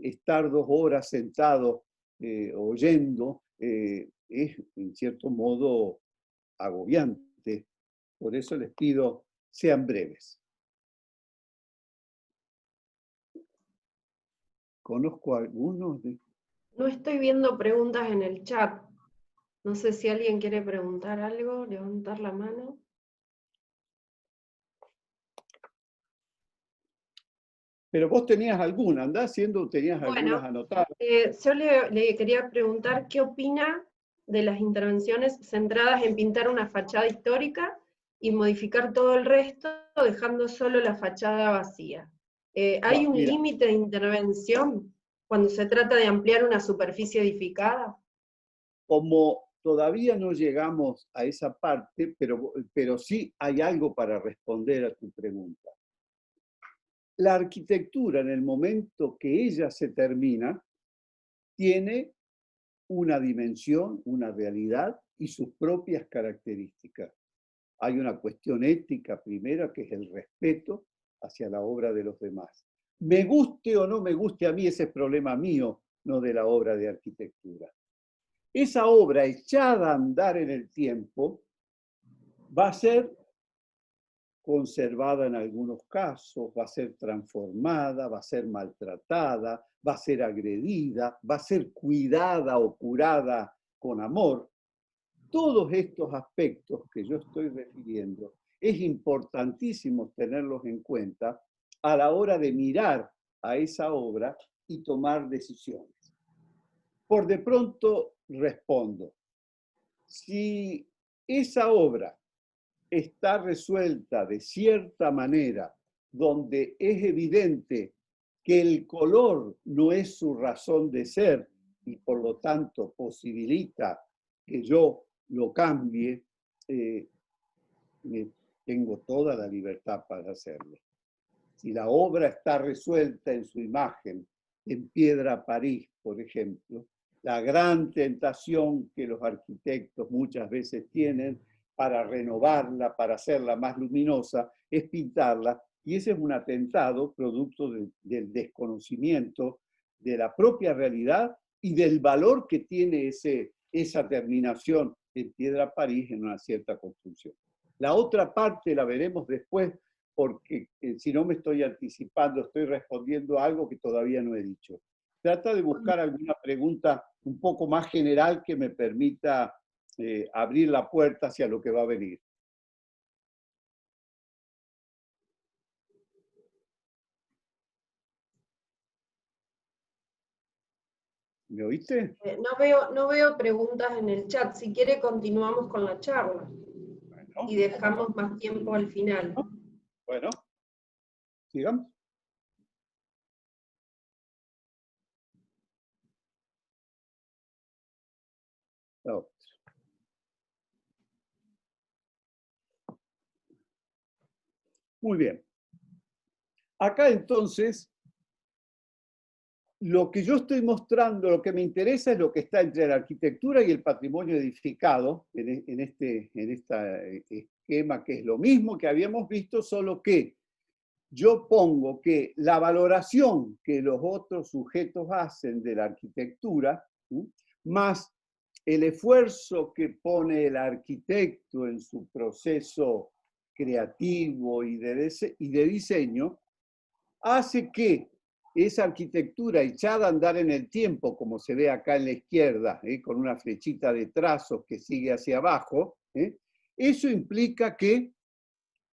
estar 2 horas sentado oyendo es, en cierto modo, agobiante. Por eso les pido, sean breves. Conozco a algunos de... No estoy viendo preguntas en el chat. No sé si alguien quiere preguntar algo, levantar la mano. Pero vos tenías alguna, andás haciendo, tenías algunas Bueno, anotadas. yo le quería preguntar qué opina de las intervenciones centradas en pintar una fachada histórica y modificar todo el resto, dejando solo la fachada vacía. ¿Hay un Mira, límite de intervención cuando se trata de ampliar una superficie edificada? como todavía no llegamos a esa parte, pero sí hay algo para responder a tu pregunta. La arquitectura, en el momento que ella se termina, tiene una dimensión, una realidad y sus propias características. Hay una cuestión ética primera, que es el respeto hacia la obra de los demás. Me guste o no me guste a mí, ese es problema mío, no de la obra de arquitectura. Esa obra echada a andar en el tiempo va a ser conservada en algunos casos, va a ser transformada, va a ser maltratada, va a ser agredida, va a ser cuidada o curada con amor. Todos estos aspectos que yo estoy refiriendo es importantísimo tenerlos en cuenta a la hora de mirar a esa obra y tomar decisiones. Por de pronto respondo, si esa obra está resuelta de cierta manera, donde es evidente que el color no es su razón de ser y por lo tanto posibilita que yo lo cambie, tengo toda la libertad para hacerlo. Si la obra está resuelta en su imagen, en piedra París, por ejemplo, la gran tentación que los arquitectos muchas veces tienen para renovarla, para hacerla más luminosa, es pintarla, y ese es un atentado producto del desconocimiento de la propia realidad y del valor que tiene esa terminación en piedra París en una cierta construcción. La otra parte la veremos después, porque si no me estoy anticipando, estoy respondiendo a algo que todavía no he dicho. Trata de buscar alguna pregunta un poco más general que me permita abrir la puerta hacia lo que va a venir. ¿Me oíste? No veo preguntas en el chat. Si quiere, continuamos con la charla. Bueno, Y dejamos más tiempo al final. bueno, sigamos. No. Muy bien. Acá entonces, lo que yo estoy mostrando, lo que me interesa es lo que está entre la arquitectura y el patrimonio edificado en este esquema, que es lo mismo que habíamos visto, solo que yo pongo que la valoración que los otros sujetos hacen de la arquitectura, más el esfuerzo que pone el arquitecto en su proceso creativo y de diseño, hace que esa arquitectura echada a andar en el tiempo, como se ve acá en la izquierda, con una flechita de trazos que sigue hacia abajo, eso implica que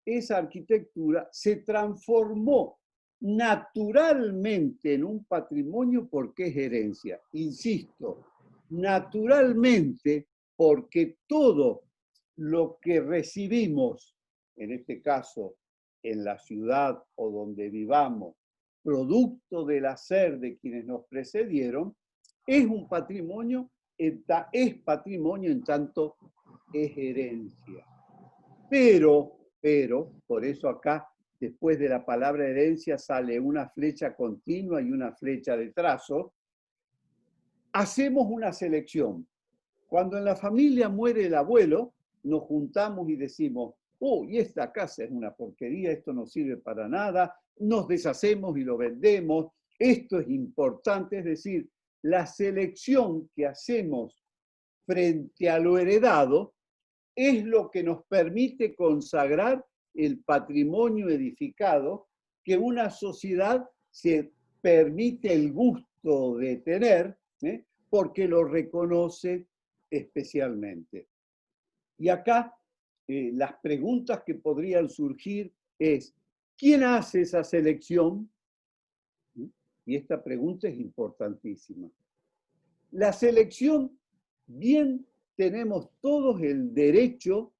esa arquitectura se transformó naturalmente en un patrimonio porque es herencia. Insisto, naturalmente porque todo lo que recibimos, en este caso en la ciudad o donde vivamos, producto del hacer de quienes nos precedieron, es un patrimonio, es patrimonio en tanto es herencia. Pero, por eso acá, después de la palabra herencia, sale una flecha continua y una flecha de trazo. Hacemos una selección. Cuando en la familia muere el abuelo, nos juntamos y decimos, y esta casa es una porquería, esto no sirve para nada, nos deshacemos y lo vendemos, Esto es importante, es decir, la selección que hacemos frente a lo heredado es lo que nos permite consagrar el patrimonio edificado que una sociedad se permite el gusto de tener, porque lo reconoce especialmente. Y acá las preguntas que podrían surgir es, ¿quién hace esa selección? Y esta pregunta es importantísima. La selección, bien tenemos todos el derecho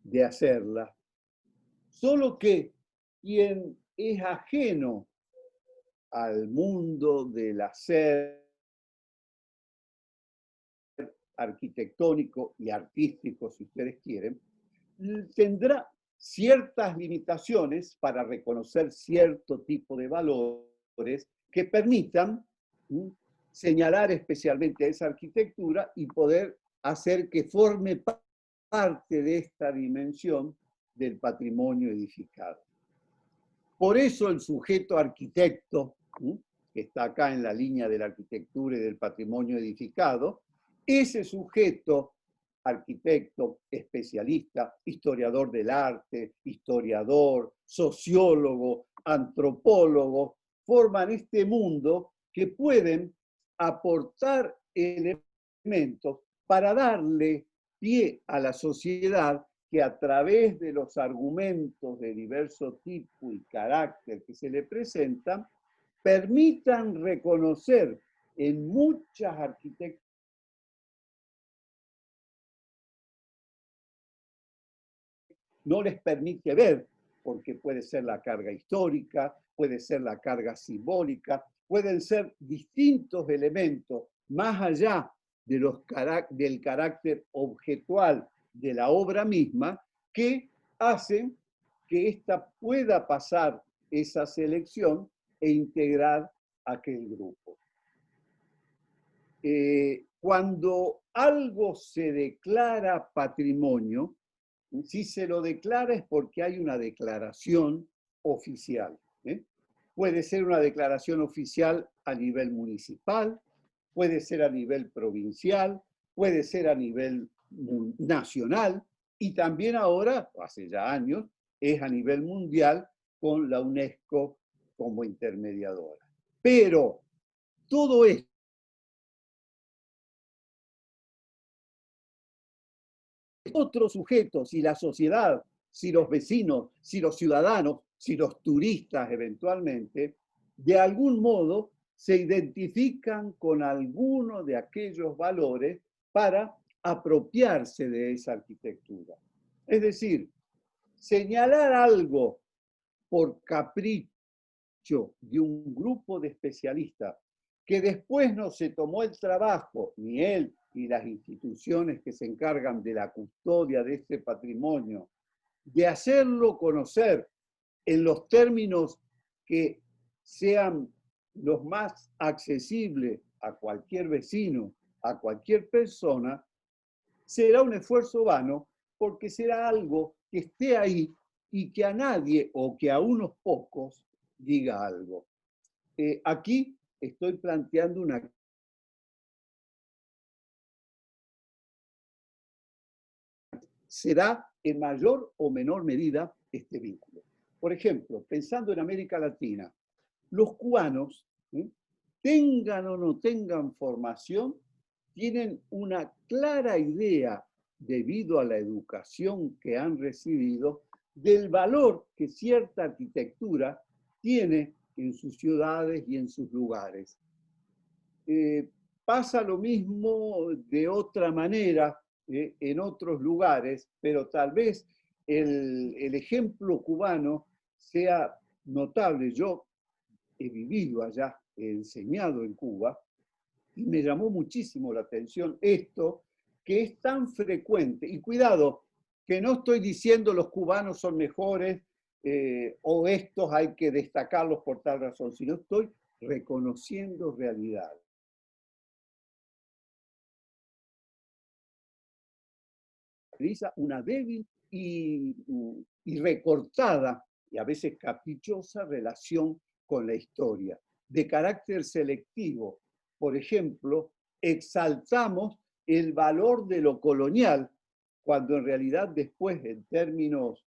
de hacerla, solo que quien es ajeno al mundo del hacer arquitectónico y artístico, si ustedes quieren, tendrá ciertas limitaciones para reconocer cierto tipo de valores que permitan señalar especialmente a esa arquitectura y poder hacer que forme parte de esta dimensión del patrimonio edificado. Por eso el sujeto arquitecto, que está acá en la línea de la arquitectura y del patrimonio edificado, ese sujeto arquitecto, especialista, historiador del arte, historiador, sociólogo, antropólogo, forman este mundo que pueden aportar elementos para darle pie a la sociedad que a través de los argumentos de diverso tipo y carácter que se le presentan, permitan reconocer en muchas arquitecturas no les permite ver, porque puede ser la carga histórica, puede ser la carga simbólica, pueden ser distintos elementos más allá de del carácter objetual de la obra misma que hacen que ésta pueda pasar esa selección e integrar aquel grupo. Cuando algo se declara patrimonio, si se lo declara es porque hay una declaración oficial. Puede ser una declaración oficial a nivel municipal, puede ser a nivel provincial, puede ser a nivel nacional y también ahora, hace ya años, es a nivel mundial con la UNESCO como intermediadora. Pero todo esto otros sujetos, si la sociedad, si los vecinos, si los ciudadanos, si los turistas eventualmente, de algún modo se identifican con alguno de aquellos valores para apropiarse de esa arquitectura. Es decir, señalar algo por capricho de un grupo de especialistas que después no se tomó el trabajo, ni él y las instituciones que se encargan de la custodia de este patrimonio, de hacerlo conocer en los términos que sean los más accesibles a cualquier vecino, a cualquier persona, será un esfuerzo vano porque será algo que esté ahí y que a nadie o que a unos pocos diga algo. Aquí estoy planteando una será en mayor o menor medida este vínculo. Por ejemplo, pensando en América Latina, los cubanos, tengan o no tengan formación, tienen una clara idea, debido a la educación que han recibido, del valor que cierta arquitectura tiene en sus ciudades y en sus lugares. Pasa lo mismo de otra manera en otros lugares, pero tal vez el ejemplo cubano sea notable. Yo he vivido allá, he enseñado en Cuba, y me llamó muchísimo la atención esto, que es tan frecuente. Y cuidado, que no estoy diciendo los cubanos son mejores o estos hay que destacarlos por tal razón, sino estoy reconociendo realidades. Realiza una débil y recortada y a veces caprichosa relación con la historia. de carácter selectivo. Por ejemplo, exaltamos el valor de lo colonial, cuando en realidad después, en términos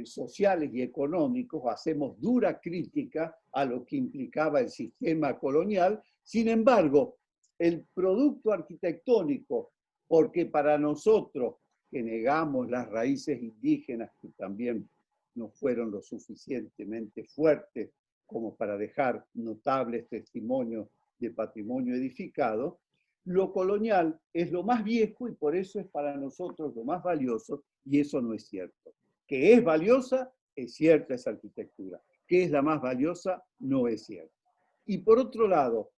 sociales y económicos, hacemos dura crítica a lo que implicaba el sistema colonial. Sin embargo, el producto arquitectónico, porque para nosotros que negamos las raíces indígenas, que también no fueron lo suficientemente fuertes como para dejar notables testimonios de patrimonio edificado, lo colonial es lo más viejo y por eso es para nosotros lo más valioso, y eso no es cierto. Que es valiosa, es cierta esa arquitectura. Que es la más valiosa, no es cierto. Y por otro lado,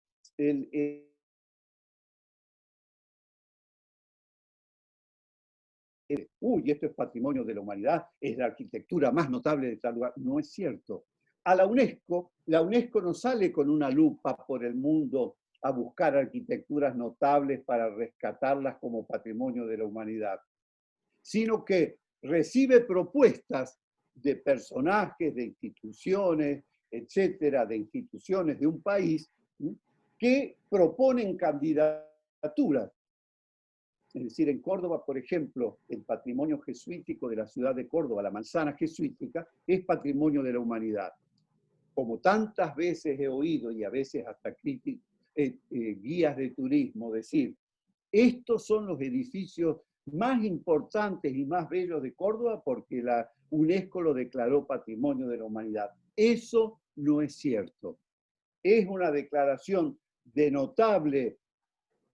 esto es patrimonio de la humanidad, es la arquitectura más notable de tal lugar. No es cierto. A la UNESCO no sale con una lupa por el mundo a buscar arquitecturas notables para rescatarlas como patrimonio de la humanidad, sino que recibe propuestas de personajes, de instituciones, etcétera, de instituciones de un país, que proponen candidaturas. Es decir, en Córdoba, por ejemplo, el patrimonio jesuítico de la ciudad de Córdoba, la manzana jesuítica, es patrimonio de la humanidad. Como tantas veces he oído, y a veces hasta guías de turismo decir, estos son los edificios más importantes y más bellos de Córdoba porque la UNESCO lo declaró patrimonio de la humanidad. Eso no es cierto. Es una declaración de notable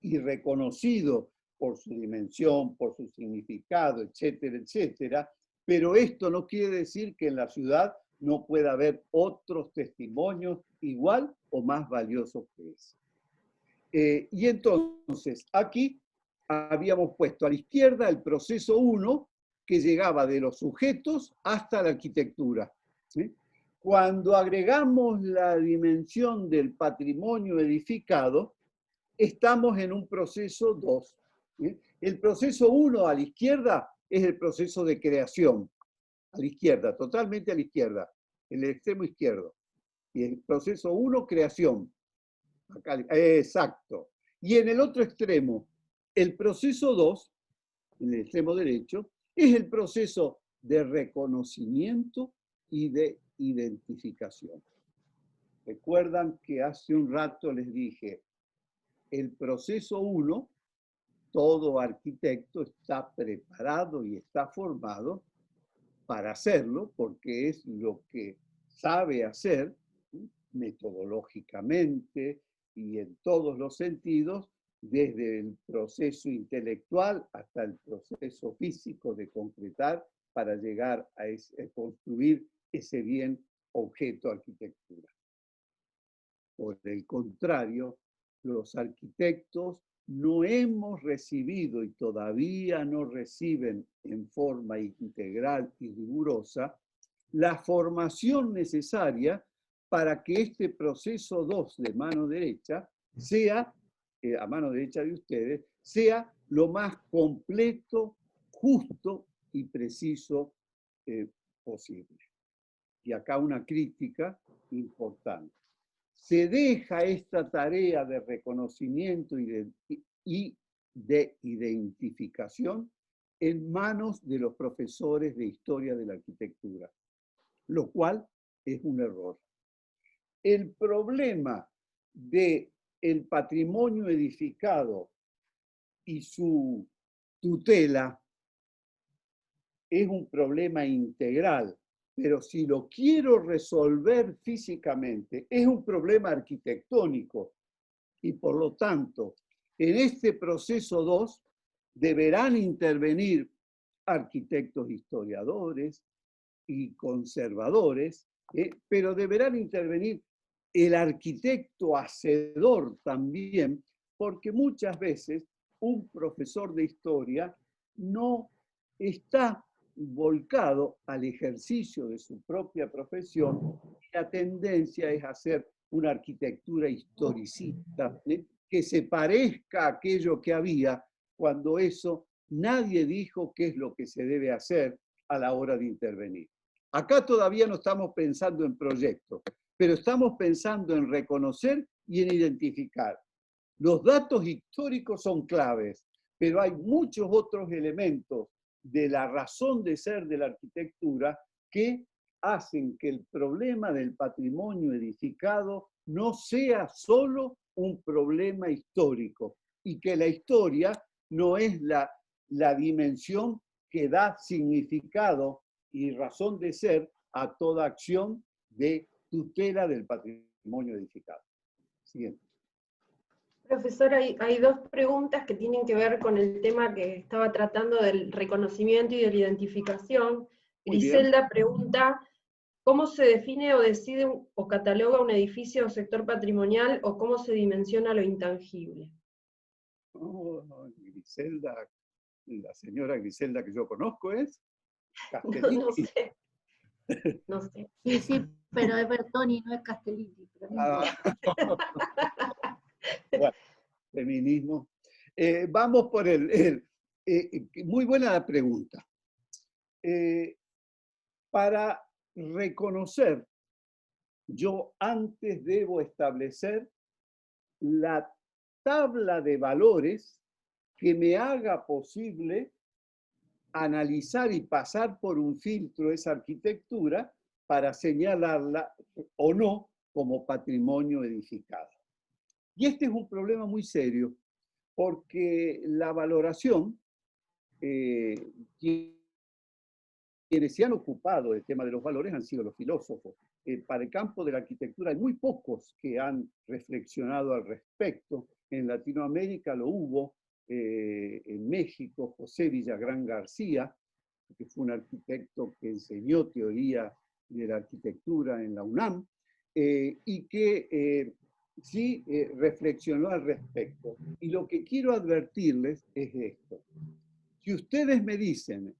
y reconocido por su dimensión, por su significado, etcétera, etcétera, pero esto no quiere decir que en la ciudad no pueda haber otros testimonios igual o más valiosos que ese. Y entonces, aquí habíamos puesto a la izquierda el proceso 1, que llegaba de los sujetos hasta la arquitectura. ¿Sí? Cuando agregamos la dimensión del patrimonio edificado, estamos en un proceso 2. ¿Sí? El proceso 1 a la izquierda es el proceso de creación, a la izquierda, totalmente a la izquierda, en el extremo izquierdo. Y el proceso 1, creación. Acá, exacto. Y en el otro extremo, el proceso 2, en el extremo derecho, es el proceso de reconocimiento y de identificación. Recuerdan que hace un rato les dije, el proceso 1, todo arquitecto está preparado y está formado para hacerlo, porque es lo que sabe hacer metodológicamente y en todos los sentidos, desde el proceso intelectual hasta el proceso físico de concretar para llegar a construir ese bien objeto arquitectura. Por el contrario, los arquitectos no hemos recibido y todavía no reciben en forma integral y rigurosa la formación necesaria para que este proceso 2 de mano derecha sea, a mano derecha de ustedes, sea lo más completo, justo y preciso posible. Y acá una crítica importante. Se deja esta tarea de reconocimiento y de identificación en manos de los profesores de historia de la arquitectura, lo cual es un error. El problema del patrimonio edificado y su tutela es un problema integral, pero si lo quiero resolver físicamente, es un problema arquitectónico y por lo tanto, en este proceso 2 deberán intervenir arquitectos historiadores y conservadores, pero deberán intervenir el arquitecto hacedor también, porque muchas veces un profesor de historia no está volcado al ejercicio de su propia profesión. La tendencia es hacer una arquitectura historicista, que se parezca a aquello que había, cuando eso nadie dijo qué es lo que se debe hacer a la hora de intervenir. Acá todavía no estamos pensando en proyectos, pero estamos pensando en reconocer y en identificar. Los datos históricos son claves, pero hay muchos otros elementos de la razón de ser de la arquitectura que hacen que el problema del patrimonio edificado no sea solo un problema histórico y que la historia no es la dimensión que da significado y razón de ser a toda acción de tutela del patrimonio edificado. Siguiente. Profesor, hay dos preguntas que tienen que ver con el tema que estaba tratando del reconocimiento y de la identificación. Griselda pregunta, ¿cómo se define o decide o cataloga un edificio o sector patrimonial, o cómo se dimensiona lo intangible? Oh, Griselda, la señora Griselda que yo conozco es Castellini. No sé. No sé. Sí, pero es Bertoni, no es Castellini. Pero no bueno, feminismo. Vamos por muy buena la pregunta. Para reconocer, yo antes debo establecer la tabla de valores que me haga posible analizar y pasar por un filtro esa arquitectura para señalarla o no como patrimonio edificado. Y este es un problema muy serio, porque la valoración, quienes se han ocupado del tema de los valores han sido los filósofos. Para el campo de la arquitectura hay muy pocos que han reflexionado al respecto. En Latinoamérica lo hubo, en México, José Villagrán García, que fue un arquitecto que enseñó teoría de la arquitectura en la UNAM, y que sí reflexionó al respecto. Y lo que quiero advertirles es esto. Si ustedes me dicen,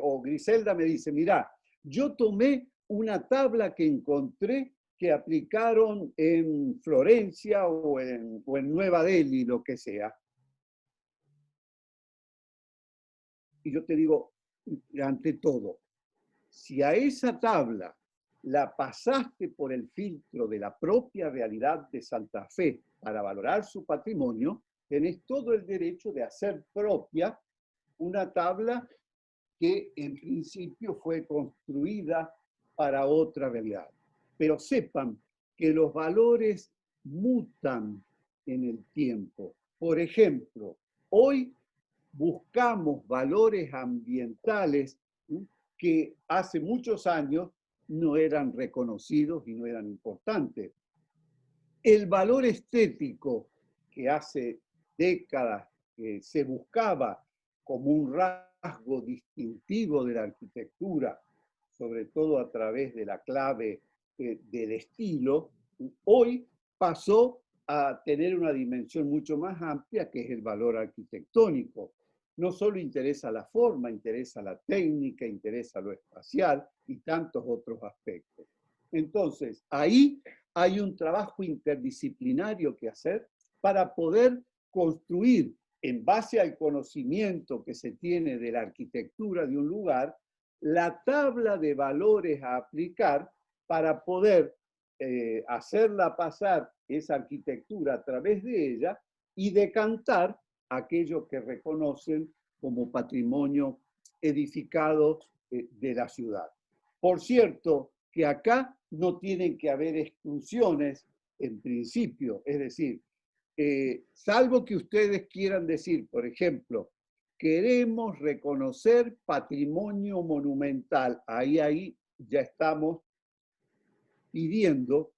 o Griselda me dice, mirá, yo tomé una tabla que encontré que aplicaron en Florencia o en Nueva Delhi, lo que sea. Y yo te digo, ante todo, si a esa tabla la pasaste por el filtro de la propia realidad de Santa Fe para valorar su patrimonio, tenés todo el derecho de hacer propia una tabla que en principio fue construida para otra realidad. Pero sepan que los valores mutan en el tiempo. Por ejemplo, hoy buscamos valores ambientales que hace muchos años no eran reconocidos y no eran importantes. El valor estético que hace décadas se buscaba como un rasgo distintivo de la arquitectura, sobre todo a través de la clave del estilo, hoy pasó a tener una dimensión mucho más amplia, que es el valor arquitectónico. No solo interesa la forma, interesa la técnica, interesa lo espacial y tantos otros aspectos. Entonces, ahí hay un trabajo interdisciplinario que hacer para poder construir, en base al conocimiento que se tiene de la arquitectura de un lugar, la tabla de valores a aplicar para poder hacerla pasar esa arquitectura a través de ella y decantar aquello que reconocen como patrimonio edificado de la ciudad. Por cierto, que acá no tienen que haber exclusiones en principio, es decir, salvo que ustedes quieran decir, por ejemplo, queremos reconocer patrimonio monumental, ahí ya estamos pidiendo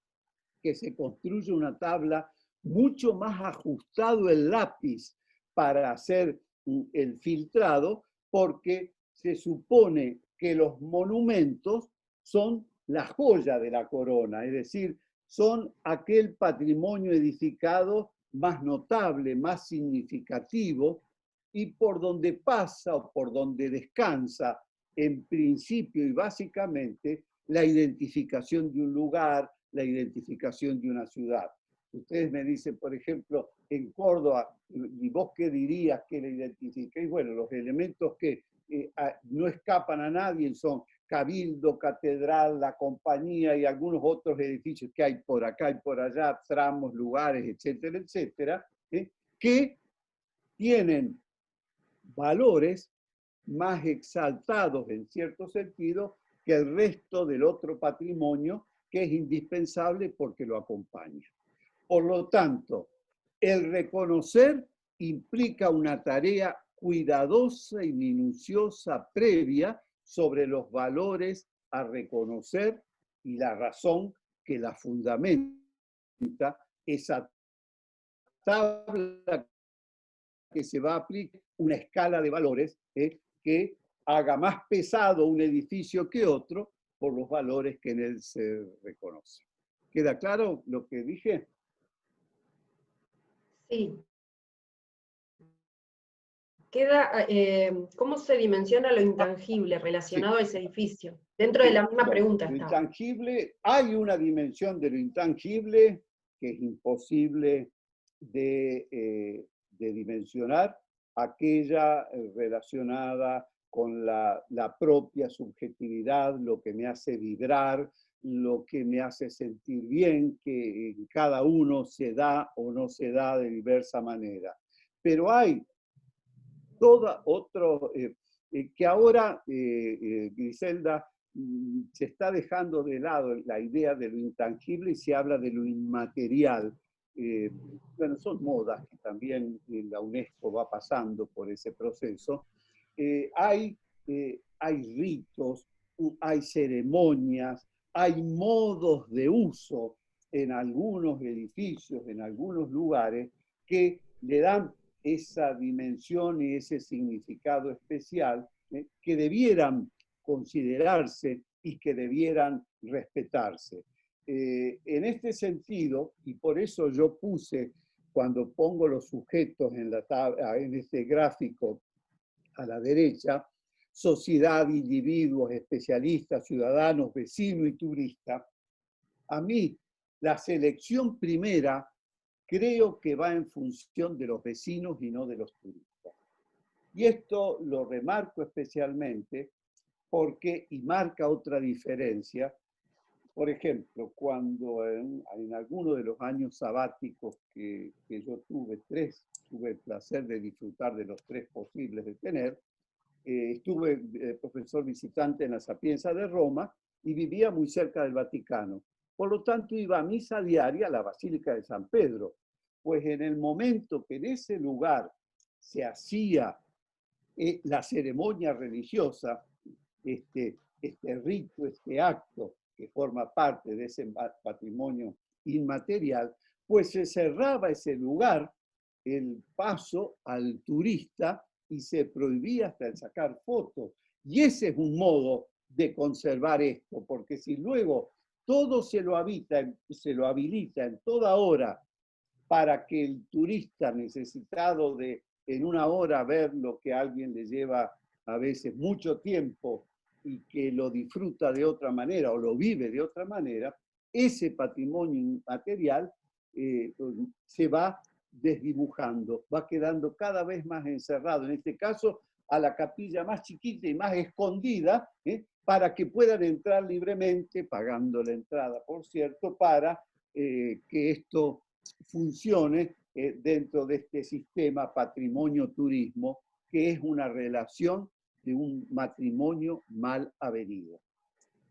que se construya una tabla mucho más ajustado el lápiz para hacer el filtrado, porque se supone que los monumentos son la joya de la corona, es decir, son aquel patrimonio edificado más notable, más significativo, y por donde pasa o por donde descansa, en principio y básicamente, la identificación de un lugar, la identificación de una ciudad. Ustedes me dicen, por ejemplo, en Córdoba, ¿y vos qué dirías que la identifiquéis? Bueno, los elementos que no escapan a nadie son Cabildo, Catedral, la Compañía y algunos otros edificios que hay por acá y por allá, tramos, lugares, etcétera, etcétera, que tienen valores más exaltados en cierto sentido que el resto del otro patrimonio que es indispensable porque lo acompaña. Por lo tanto, el reconocer implica una tarea cuidadosa y minuciosa previa sobre los valores a reconocer y la razón que la fundamenta, esa tabla que se va a aplicar, una escala de valores que haga más pesado un edificio que otro por los valores que en él se reconocen. ¿Queda claro lo que dije? Sí. ¿Cómo se dimensiona lo intangible relacionado a ese edificio? Dentro de la misma pregunta Lo estaba. intangible, hay una dimensión de lo intangible que es imposible de dimensionar, aquella relacionada con la propia subjetividad, lo que me hace vibrar, lo que me hace sentir bien, que en cada uno se da o no se da de diversa manera. Pero hay toda otro, que ahora, Griselda, se está dejando de lado la idea de lo intangible y se habla de lo inmaterial. Bueno, son modas que también la UNESCO va pasando por ese proceso. Hay ritos, hay ceremonias, hay modos de uso en algunos edificios, en algunos lugares, que le dan esa dimensión y ese significado especial que debieran considerarse y que debieran respetarse. En este sentido, y por eso yo puse, cuando pongo los sujetos en este gráfico a la derecha, sociedad, individuos, especialistas, ciudadanos, vecinos y turistas, a mí la selección primera creo que va en función de los vecinos y no de los turistas. Y esto lo remarco especialmente porque, y marca otra diferencia, por ejemplo, cuando en alguno de los años sabáticos que yo tuve el placer de disfrutar de los 3 posibles de tener, estuve profesor visitante en la Sapienza de Roma y vivía muy cerca del Vaticano. Por lo tanto, iba a misa diaria a la Basílica de San Pedro, pues en el momento que en ese lugar se hacía la ceremonia religiosa, este rito, este acto que forma parte de ese patrimonio inmaterial, pues se cerraba ese lugar, el paso al turista, y se prohibía hasta el sacar fotos. Y ese es un modo de conservar esto, porque si luego todo se lo habilita en toda hora para que el turista necesitado de en una hora ver lo que a alguien le lleva a veces mucho tiempo y que lo disfruta de otra manera o lo vive de otra manera, ese patrimonio inmaterial se va desdibujando, va quedando cada vez más encerrado, en este caso a la capilla más chiquita y más escondida, para que puedan entrar libremente, pagando la entrada, por cierto, para que esto funcione dentro de este sistema patrimonio-turismo, que es una relación de un matrimonio mal avenido.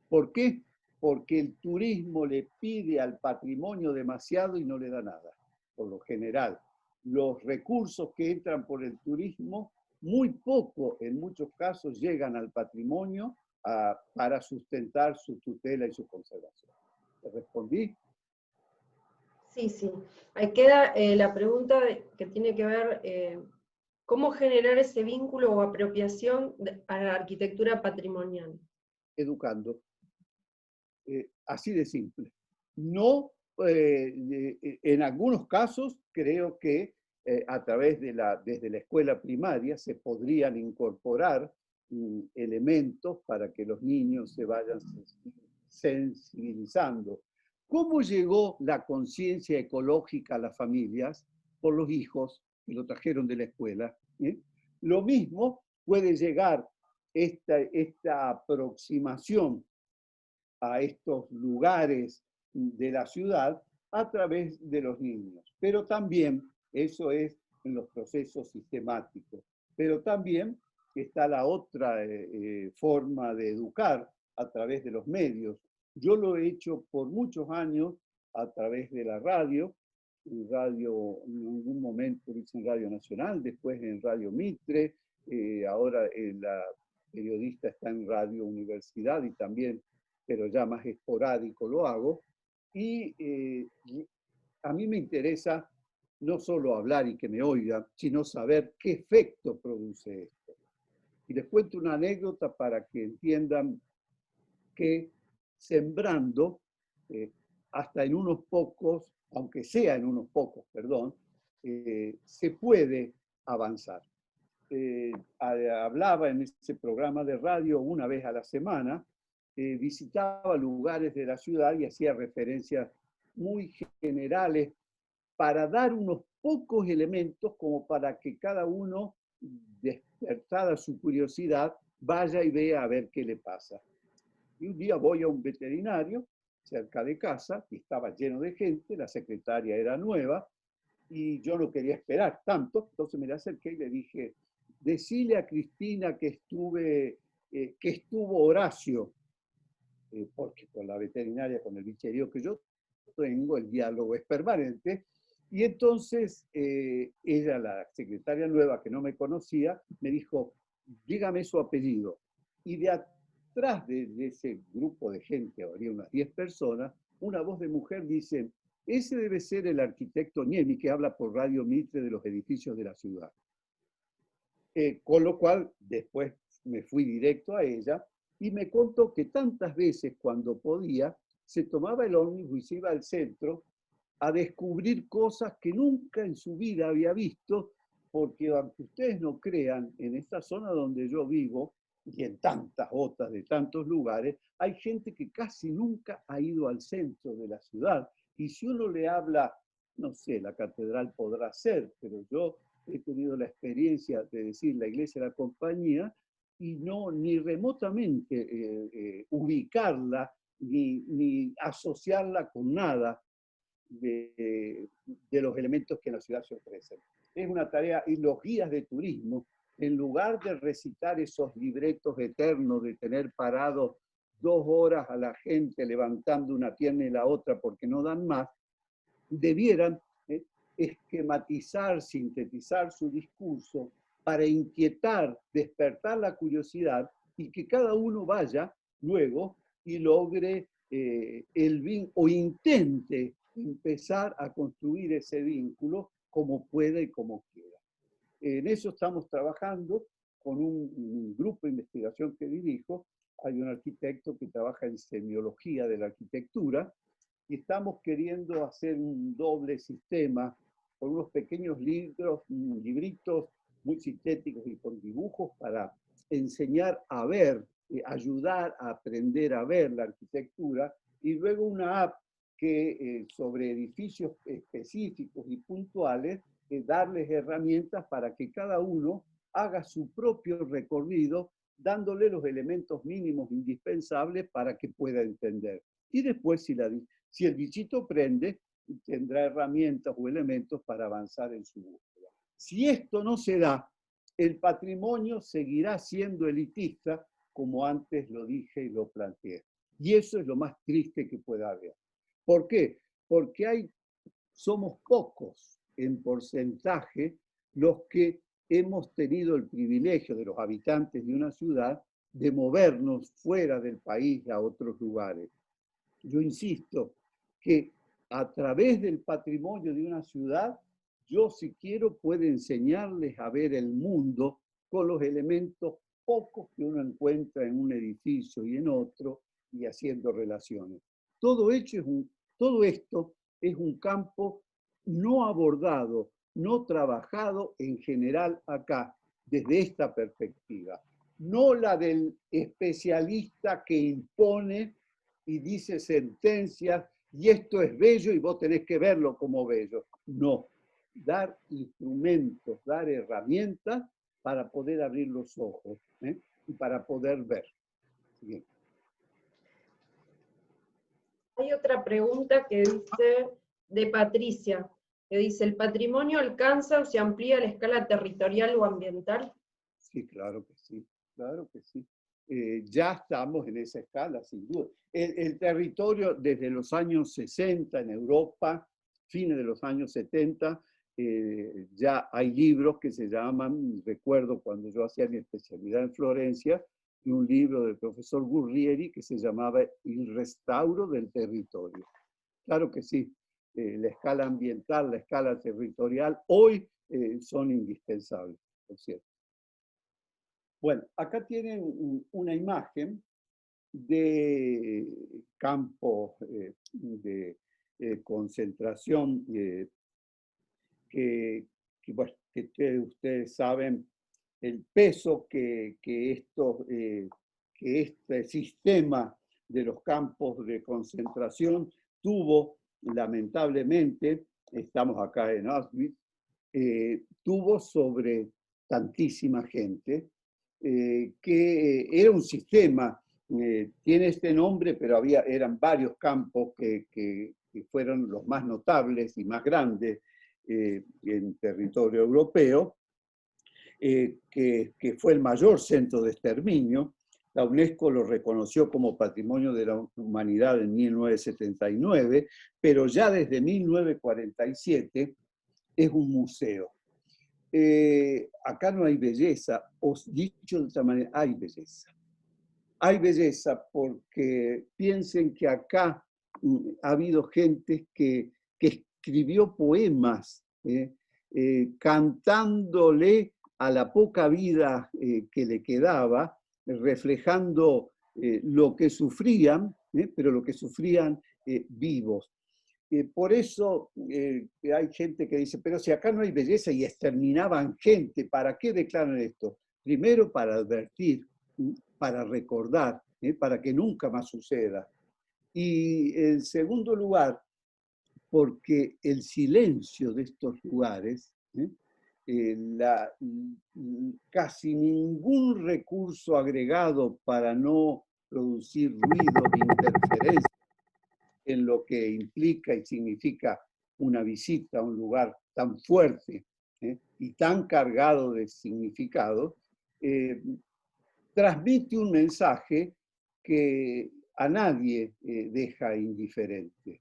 ¿Por qué? Porque el turismo le pide al patrimonio demasiado y no le da nada. Por lo general, los recursos que entran por el turismo, muy poco, en muchos casos, llegan al patrimonio para sustentar su tutela y su conservación. ¿Te respondí? Sí, sí. Ahí queda la pregunta que tiene que ver cómo generar ese vínculo o apropiación a la arquitectura patrimonial. Educando. Así de simple. No, en algunos casos creo que a través desde la escuela primaria se podrían incorporar elementos para que los niños se vayan sensibilizando. ¿Cómo llegó la conciencia ecológica a las familias? Por los hijos que lo trajeron de la escuela. Lo mismo puede llegar esta aproximación a estos lugares de la ciudad a través de los niños. Pero también, eso es en los procesos sistemáticos, pero también está la otra forma de educar a través de los medios. Yo lo he hecho por muchos años a través de la radio, en algún momento lo hice en Radio Nacional, después en Radio Mitre, ahora la periodista está en Radio Universidad y también, pero ya más esporádico lo hago. Y a mí me interesa no solo hablar y que me oigan, sino saber qué efecto produce esto. Y les cuento una anécdota para que entiendan que sembrando, hasta en unos pocos, aunque sea en unos pocos, perdón, se puede avanzar. Hablaba en ese programa de radio una vez a la semana, visitaba lugares de la ciudad y hacía referencias muy generales para dar unos pocos elementos como para que cada uno, despertada su curiosidad, vaya y vea a ver qué le pasa. Y un día voy a un veterinario cerca de casa, y estaba lleno de gente, la secretaria era nueva, y yo no quería esperar tanto, entonces me le acerqué y le dije, decile a Cristina que estuvo Horacio, porque con la veterinaria, con el bicherío que yo tengo, el diálogo es permanente. Y entonces ella, la secretaria nueva que no me conocía, me dijo, dígame su apellido. Y de atrás de ese grupo de gente, habría unas 10 personas, una voz de mujer dice, ese debe ser el arquitecto Niemi, que habla por Radio Mitre de los edificios de la ciudad. Con lo cual, después me fui directo a ella y me contó que tantas veces cuando podía, se tomaba el ómnibus y se iba al centro a descubrir cosas que nunca en su vida había visto, porque aunque ustedes no crean, en esta zona donde yo vivo, y en tantas otras de tantos lugares, hay gente que casi nunca ha ido al centro de la ciudad. Y si uno le habla, no sé, la catedral podrá ser, pero yo he tenido la experiencia de decir la iglesia de la compañía y no ni remotamente ubicarla ni asociarla con nada de los elementos que en la ciudad se ofrecen. Es una tarea, y los guías de turismo, en lugar de recitar esos libretos eternos de tener parados 2 horas a la gente levantando una pierna y la otra porque no dan más, debieran esquematizar, sintetizar su discurso para inquietar, despertar la curiosidad y que cada uno vaya luego y logre o intente empezar a construir ese vínculo como pueda y como quiera. En eso estamos trabajando con un grupo de investigación que dirijo. Hay un arquitecto que trabaja en semiología de la arquitectura y estamos queriendo hacer un doble sistema con unos pequeños libritos muy sintéticos y con dibujos para enseñar a ver, ayudar a aprender a ver la arquitectura, y luego una app que sobre edificios específicos y puntuales, darles herramientas para que cada uno haga su propio recorrido, dándole los elementos mínimos indispensables para que pueda entender. Y después, si el bichito prende, tendrá herramientas o elementos para avanzar en su búsqueda. Si esto no se da, el patrimonio seguirá siendo elitista, como antes lo dije y lo planteé. Y eso es lo más triste que pueda haber. ¿Por qué? Porque somos pocos en porcentaje los que hemos tenido el privilegio de los habitantes de una ciudad de movernos fuera del país a otros lugares. Yo insisto que a través del patrimonio de una ciudad, yo si quiero puedo enseñarles a ver el mundo con los elementos pocos que uno encuentra en un edificio y en otro, y haciendo relaciones. Todo esto es un campo no abordado, no trabajado en general acá, desde esta perspectiva. No la del especialista que impone y dice sentencias, y esto es bello y vos tenés que verlo como bello. No, dar instrumentos, dar herramientas para poder abrir los ojos. y para poder ver. Siguiente. Hay otra pregunta que dice, de Patricia, que dice, ¿el patrimonio alcanza o se amplía a la escala territorial o ambiental? Sí, claro que sí, claro que sí. Ya estamos en esa escala, sin duda. El territorio desde los años 60 en Europa, fines de los años 70, ya hay libros que se llaman, recuerdo cuando yo hacía mi especialidad en Florencia, un libro del profesor Gurrieri que se llamaba El restauro del territorio. Claro que sí, la escala ambiental, la escala territorial, hoy son indispensables, por cierto. Bueno, acá tienen una imagen de campo de concentración bueno, que ustedes saben el peso que este sistema de los campos de concentración tuvo, lamentablemente, estamos acá en Auschwitz, tuvo sobre tantísima gente, que era un sistema, tiene este nombre, pero eran varios campos que fueron los más notables y más grandes en territorio europeo, que fue el mayor centro de exterminio. La UNESCO lo reconoció como Patrimonio de la Humanidad en 1979, pero ya desde 1947 es un museo. Acá no hay belleza, os dicho de otra manera, hay belleza. Hay belleza porque piensen que acá ha habido gente que escribió poemas cantándole a la poca vida que le quedaba, reflejando lo que sufrían, pero lo que sufrían vivos. Por eso hay gente que dice, pero si acá no hay belleza y exterminaban gente, ¿para qué declaran esto? Primero para advertir, para recordar, para que nunca más suceda. Y en segundo lugar, porque el silencio de estos lugares, casi ningún recurso agregado para no producir ruido de interferencia en lo que implica y significa una visita a un lugar tan fuerte y tan cargado de significado, transmite un mensaje que a nadie deja indiferente.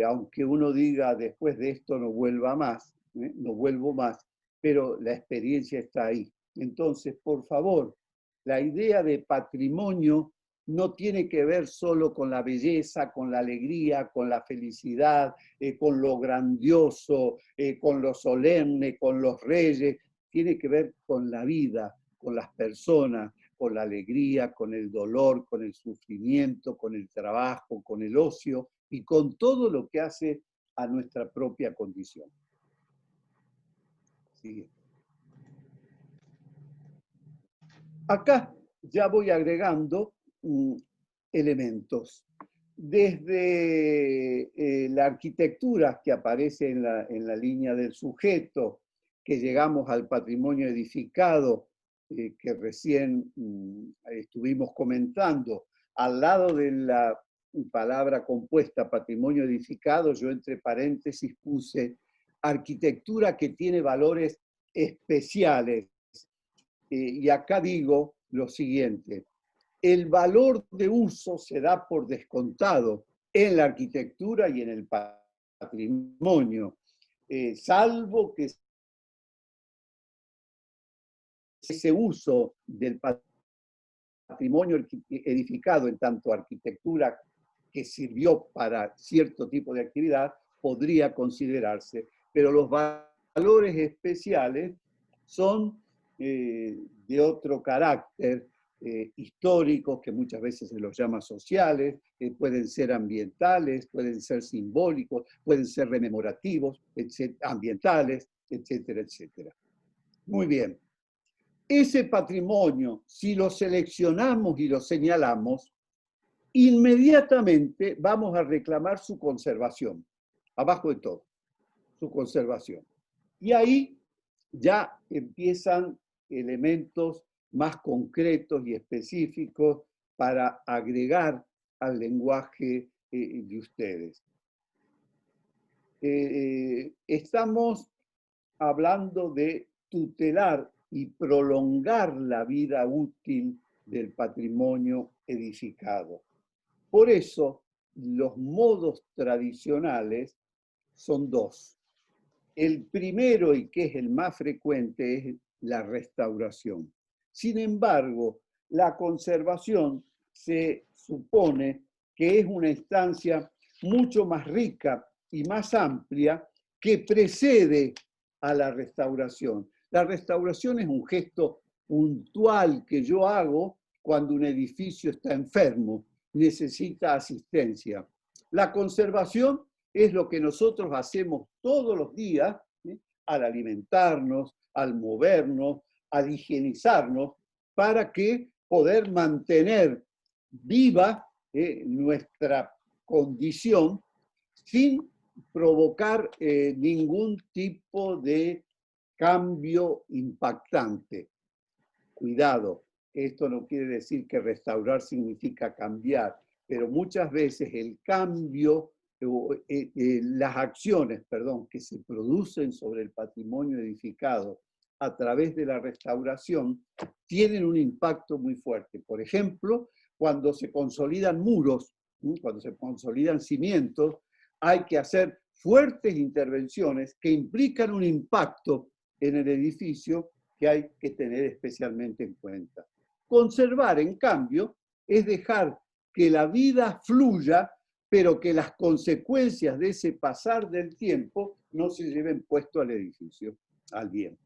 Aunque uno diga después de esto no vuelva más, no vuelvo más, pero la experiencia está ahí. Entonces, por favor, la idea de patrimonio no tiene que ver solo con la belleza, con la alegría, con la felicidad, con lo grandioso, con lo solemne, con los reyes. Tiene que ver con la vida, con las personas, con la alegría, con el dolor, con el sufrimiento, con el trabajo, con el ocio y con todo lo que hace a nuestra propia condición. Siguiente. Acá ya voy agregando elementos. Desde la arquitectura que aparece en la línea del sujeto, que llegamos al patrimonio edificado, que recién estuvimos comentando, al lado de la palabra compuesta patrimonio edificado, yo entre paréntesis puse arquitectura que tiene valores especiales. Y acá digo lo siguiente, el valor de uso se da por descontado en la arquitectura y en el patrimonio, salvo que ese uso del patrimonio edificado en tanto arquitectura que sirvió para cierto tipo de actividad podría considerarse, pero los valores especiales son de otro carácter, históricos, que muchas veces se los llama sociales, pueden ser ambientales, pueden ser simbólicos, pueden ser rememorativos, ambientales, etcétera, etcétera. Muy bien. Ese patrimonio, si lo seleccionamos y lo señalamos, inmediatamente vamos a reclamar su conservación, abajo de todo, su conservación. Y ahí ya empiezan elementos más concretos y específicos para agregar al lenguaje de ustedes. Estamos hablando de tutelar y prolongar la vida útil del patrimonio edificado. Por eso, los modos tradicionales son dos. El primero, y que es el más frecuente, es la restauración. Sin embargo, la conservación se supone que es una instancia mucho más rica y más amplia que precede a la restauración. La restauración es un gesto puntual que yo hago cuando un edificio está enfermo, necesita asistencia. La conservación es lo que nosotros hacemos todos los días, ¿sí?, al alimentarnos, al movernos, al higienizarnos, para que poder mantener viva nuestra condición sin provocar ningún tipo de cambio impactante. Cuidado, esto no quiere decir que restaurar significa cambiar, pero muchas veces el cambio, las acciones, que se producen sobre el patrimonio edificado a través de la restauración tienen un impacto muy fuerte. Por ejemplo, cuando se consolidan muros, cuando se consolidan cimientos, hay que hacer fuertes intervenciones que implican un impacto en el edificio que hay que tener especialmente en cuenta. Conservar, en cambio, es dejar que la vida fluya, pero que las consecuencias de ese pasar del tiempo no se lleven puesto al edificio, al bien.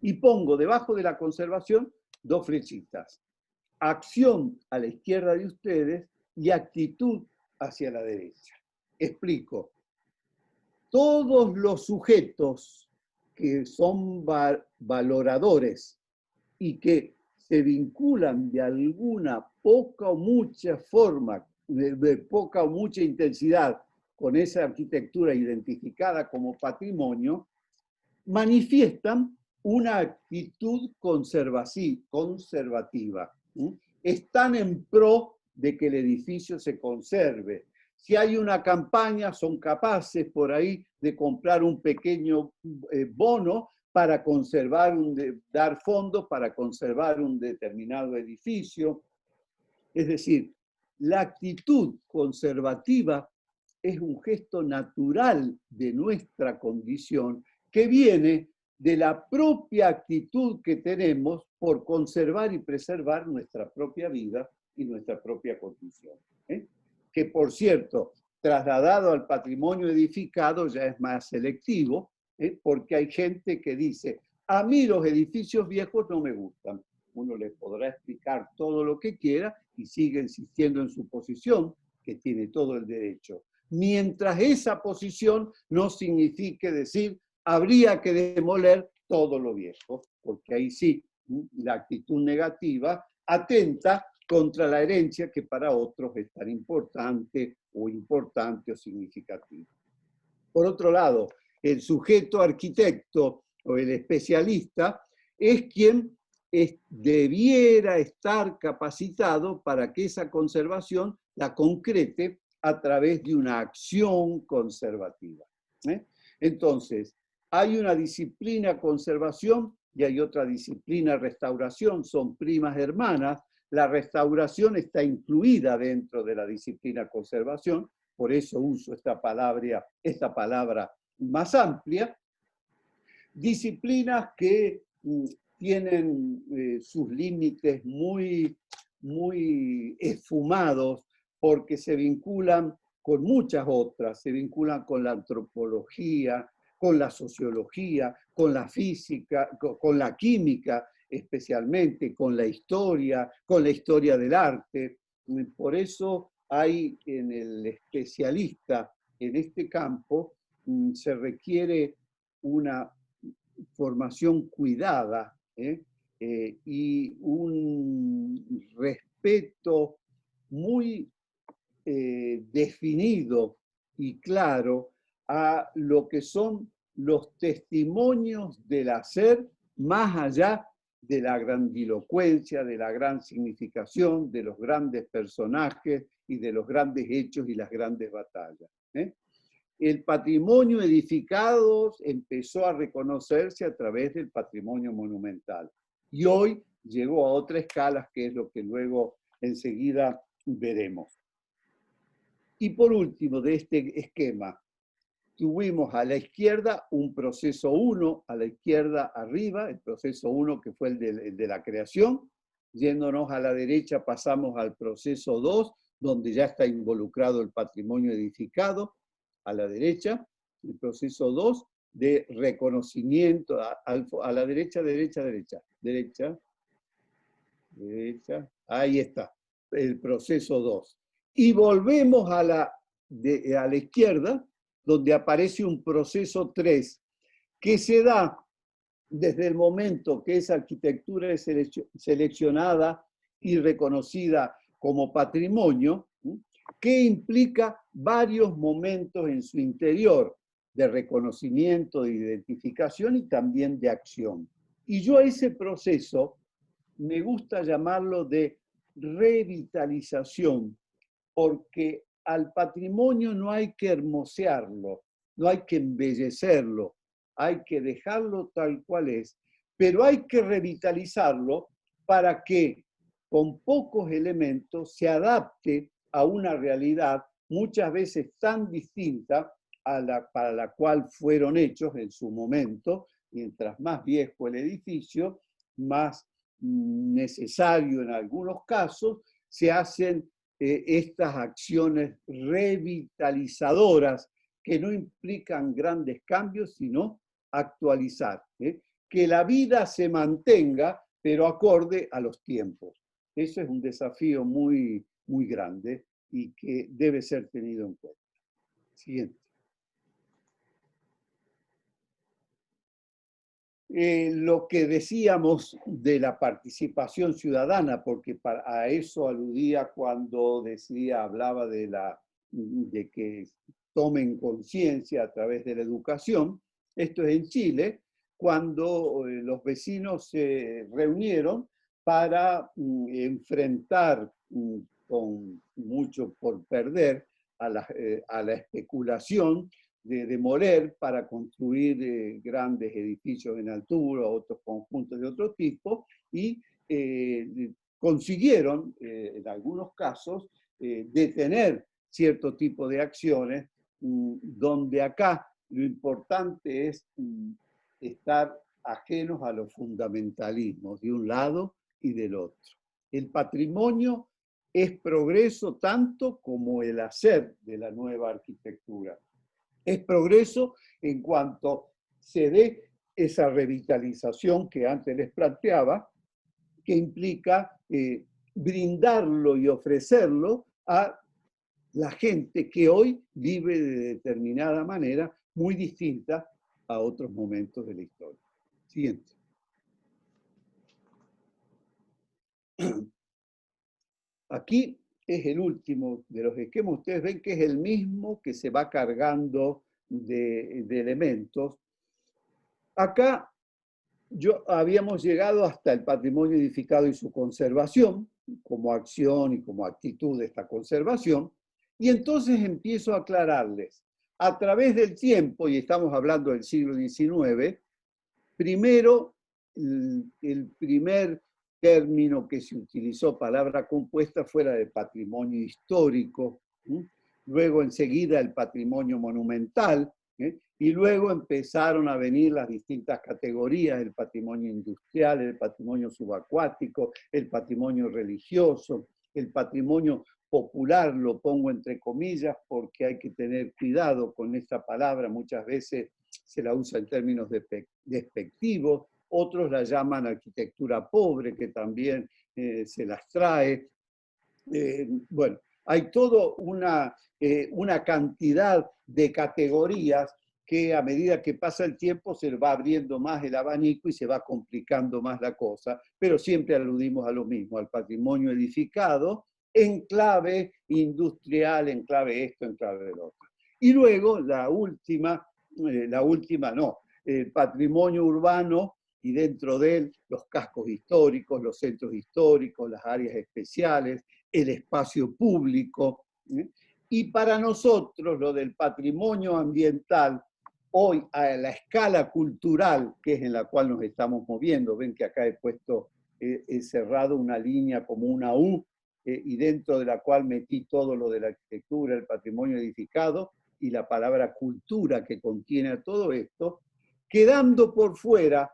Y pongo debajo de la conservación dos flechitas. Acción a la izquierda de ustedes y actitud hacia la derecha. Explico. Todos los sujetos que son valoradores y que se vinculan de alguna poca o mucha forma, de poca o mucha intensidad con esa arquitectura identificada como patrimonio, manifiestan una actitud conservativa. Están en pro de que el edificio se conserve. Si hay una campaña, son capaces por ahí de comprar un pequeño bono para conservar, dar fondos para conservar un determinado edificio. Es decir, la actitud conservativa es un gesto natural de nuestra condición que viene de la propia actitud que tenemos por conservar y preservar nuestra propia vida y nuestra propia condición. Que, por cierto, trasladado al patrimonio edificado ya es más selectivo, porque hay gente que dice, a mí los edificios viejos no me gustan. Uno le podrá explicar todo lo que quiera y sigue insistiendo en su posición, que tiene todo el derecho. Mientras esa posición no signifique decir, habría que demoler todo lo viejo, porque ahí sí, la actitud negativa atenta contra la herencia que para otros es tan importante o significativa. Por otro lado, el sujeto arquitecto o el especialista es quien debiera estar capacitado para que esa conservación la concrete a través de una acción conservativa. Entonces, hay una disciplina conservación y hay otra disciplina restauración, son primas hermanas. La restauración está incluida dentro de la disciplina conservación, por eso uso esta palabra más amplia. Disciplinas que tienen sus límites muy esfumados porque se vinculan con muchas otras, se vinculan con la antropología, con la sociología, con la física, con la química, especialmente con la historia del arte. Por eso hay en el especialista en este campo, se requiere una formación cuidada y un respeto muy definido y claro a lo que son los testimonios del hacer más allá de la grandilocuencia, de la gran significación, de los grandes personajes y de los grandes hechos y las grandes batallas. El patrimonio edificado empezó a reconocerse a través del patrimonio monumental. Y hoy llegó a otra escala, que es lo que luego enseguida veremos. Y por último, de este esquema, tuvimos a la izquierda un proceso 1, a la izquierda arriba, el proceso 1 que fue el de la creación. Yéndonos a la derecha pasamos al proceso 2, donde ya está involucrado el patrimonio edificado. A la derecha, el proceso 2 de reconocimiento, a la derecha, ahí está, el proceso 2. Y volvemos a la izquierda, donde aparece un proceso 3, que se da desde el momento que esa arquitectura es seleccionada y reconocida como patrimonio, que implica varios momentos en su interior de reconocimiento, de identificación y también de acción. Y yo a ese proceso me gusta llamarlo de revitalización, porque al patrimonio no hay que hermosearlo, no hay que embellecerlo, hay que dejarlo tal cual es, pero hay que revitalizarlo para que con pocos elementos se adapte a una realidad muchas veces tan distinta para la cual fueron hechos en su momento. Mientras más viejo el edificio, más necesario en algunos casos, se hacen estas acciones revitalizadoras que no implican grandes cambios, sino actualizar. Que la vida se mantenga, pero acorde a los tiempos. Eso es un desafío muy, muy grande y que debe ser tenido en cuenta. Siguiente. Lo que decíamos de la participación ciudadana, porque a eso aludía cuando hablaba de que tomen conciencia a través de la educación. Esto es en Chile, cuando los vecinos se reunieron para enfrentar con mucho por perder a la especulación de demoler para construir grandes edificios en altura, otros conjuntos de otro tipo, y consiguieron, en algunos casos, detener cierto tipo de acciones, donde acá lo importante es estar ajenos a los fundamentalismos de un lado y del otro. El patrimonio es progreso tanto como el hacer de la nueva arquitectura. Es progreso en cuanto se dé esa revitalización que antes les planteaba, que implica brindarlo y ofrecerlo a la gente que hoy vive de determinada manera muy distinta a otros momentos de la historia. Siguiente. Aquí es el último de los esquemas. Ustedes ven que es el mismo que se va cargando de elementos. Acá habíamos llegado hasta el patrimonio edificado y su conservación, como acción y como actitud de esta conservación, y entonces empiezo a aclararles. A través del tiempo, y estamos hablando del siglo XIX, primero, el primer término que se utilizó, palabra compuesta, fuera de patrimonio histórico, luego enseguida el patrimonio monumental, y luego empezaron a venir las distintas categorías, el patrimonio industrial, el patrimonio subacuático, el patrimonio religioso, el patrimonio popular, lo pongo entre comillas porque hay que tener cuidado con esta palabra, muchas veces se la usa en términos despectivos, otros la llaman arquitectura pobre, que también se las trae. Bueno, hay toda una cantidad de categorías que a medida que pasa el tiempo se va abriendo más el abanico y se va complicando más la cosa, pero siempre aludimos a lo mismo, al patrimonio edificado en clave industrial, en clave esto, en clave del otro. Y luego el patrimonio urbano y dentro de él los cascos históricos, los centros históricos, las áreas especiales, el espacio público. Y para nosotros lo del patrimonio ambiental, hoy a la escala cultural, que es en la cual nos estamos moviendo, ven que acá he puesto, he cerrado una línea como una U, y dentro de la cual metí todo lo de la arquitectura, el patrimonio edificado y la palabra cultura que contiene a todo esto, quedando por fuera,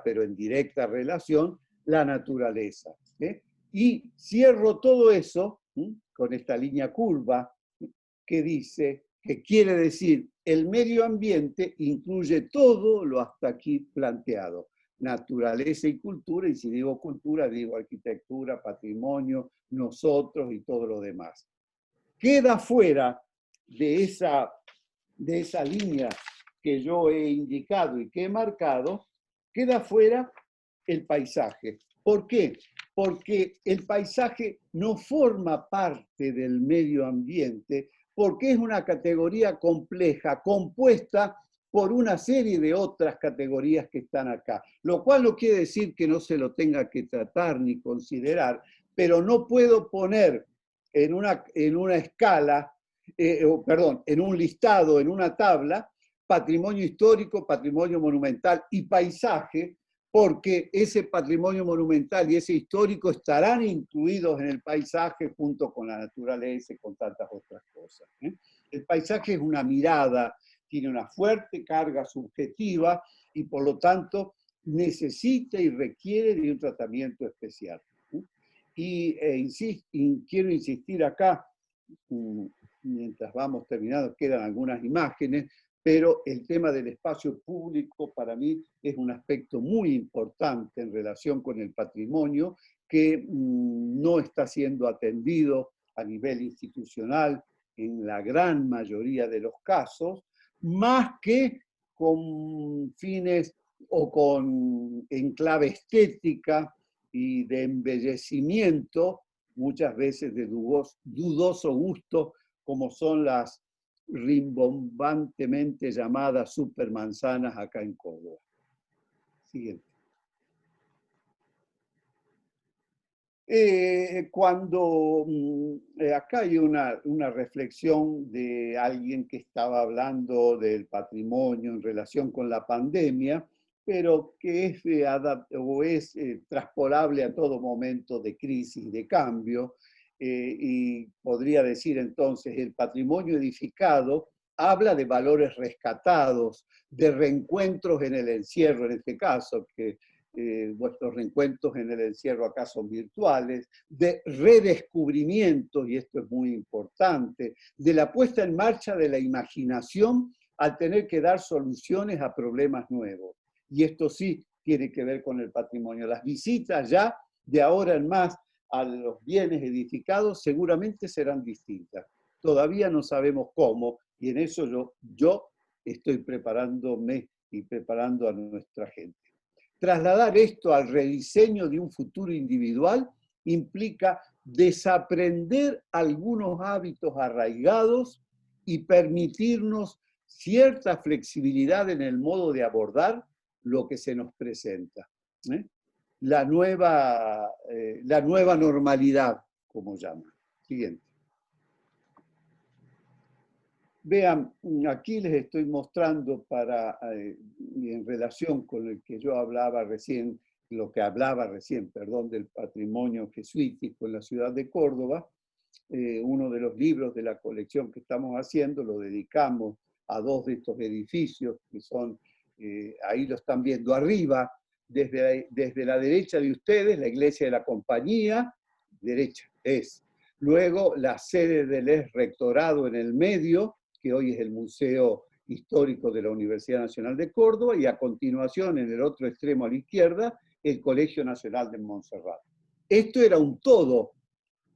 pero en directa relación, la naturaleza. Y cierro todo eso con esta línea curva que dice, que quiere decir, el medio ambiente incluye todo lo hasta aquí planteado. Naturaleza y cultura, y si digo cultura, digo arquitectura, patrimonio, nosotros y todo lo demás. Queda fuera de esa línea que yo he indicado y que he marcado, queda fuera el paisaje. ¿Por qué? Porque el paisaje no forma parte del medio ambiente, porque es una categoría compleja, compuesta por una serie de otras categorías que están acá. Lo cual no quiere decir que no se lo tenga que tratar ni considerar, pero no puedo poner en una escala, en un listado, en una tabla, patrimonio histórico, patrimonio monumental y paisaje, porque ese patrimonio monumental y ese histórico estarán incluidos en el paisaje junto con la naturaleza y con tantas otras cosas. El paisaje es una mirada, tiene una fuerte carga subjetiva y por lo tanto necesita y requiere de un tratamiento especial. Y quiero insistir acá, mientras vamos terminando, quedan algunas imágenes, pero el tema del espacio público para mí es un aspecto muy importante en relación con el patrimonio que no está siendo atendido a nivel institucional en la gran mayoría de los casos, más que con fines o en clave estética y de embellecimiento, muchas veces de dudoso gusto, como son las rimbombantemente llamadas supermanzanas acá en Córdoba. Siguiente. Acá hay una reflexión de alguien que estaba hablando del patrimonio en relación con la pandemia, pero que es traspolable a todo momento de crisis, de cambio, y podría decir entonces el patrimonio edificado habla de valores rescatados, de reencuentros en el encierro, en este caso, que vuestros reencuentros en el encierro acá son virtuales, de redescubrimientos, y esto es muy importante, de la puesta en marcha de la imaginación al tener que dar soluciones a problemas nuevos. Y esto sí tiene que ver con el patrimonio. Las visitas ya, de ahora en más, a los bienes edificados seguramente serán distintas. Todavía no sabemos cómo, y en eso yo estoy preparándome y preparando a nuestra gente. Trasladar esto al rediseño de un futuro individual implica desaprender algunos hábitos arraigados y permitirnos cierta flexibilidad en el modo de abordar lo que se nos presenta. La nueva normalidad, como llaman. Siguiente. Vean, aquí les estoy mostrando en relación con el que yo hablaba recién, del patrimonio jesuítico en la ciudad de Córdoba. Uno de los libros de la colección que estamos haciendo lo dedicamos a dos de estos edificios que son, ahí lo están viendo arriba, desde la derecha de ustedes, la iglesia de la Compañía, derecha es. Luego la sede del rectorado en el medio, que hoy es el Museo Histórico de la Universidad Nacional de Córdoba, y a continuación, en el otro extremo a la izquierda, el Colegio Nacional de Montserrat. Esto era un todo.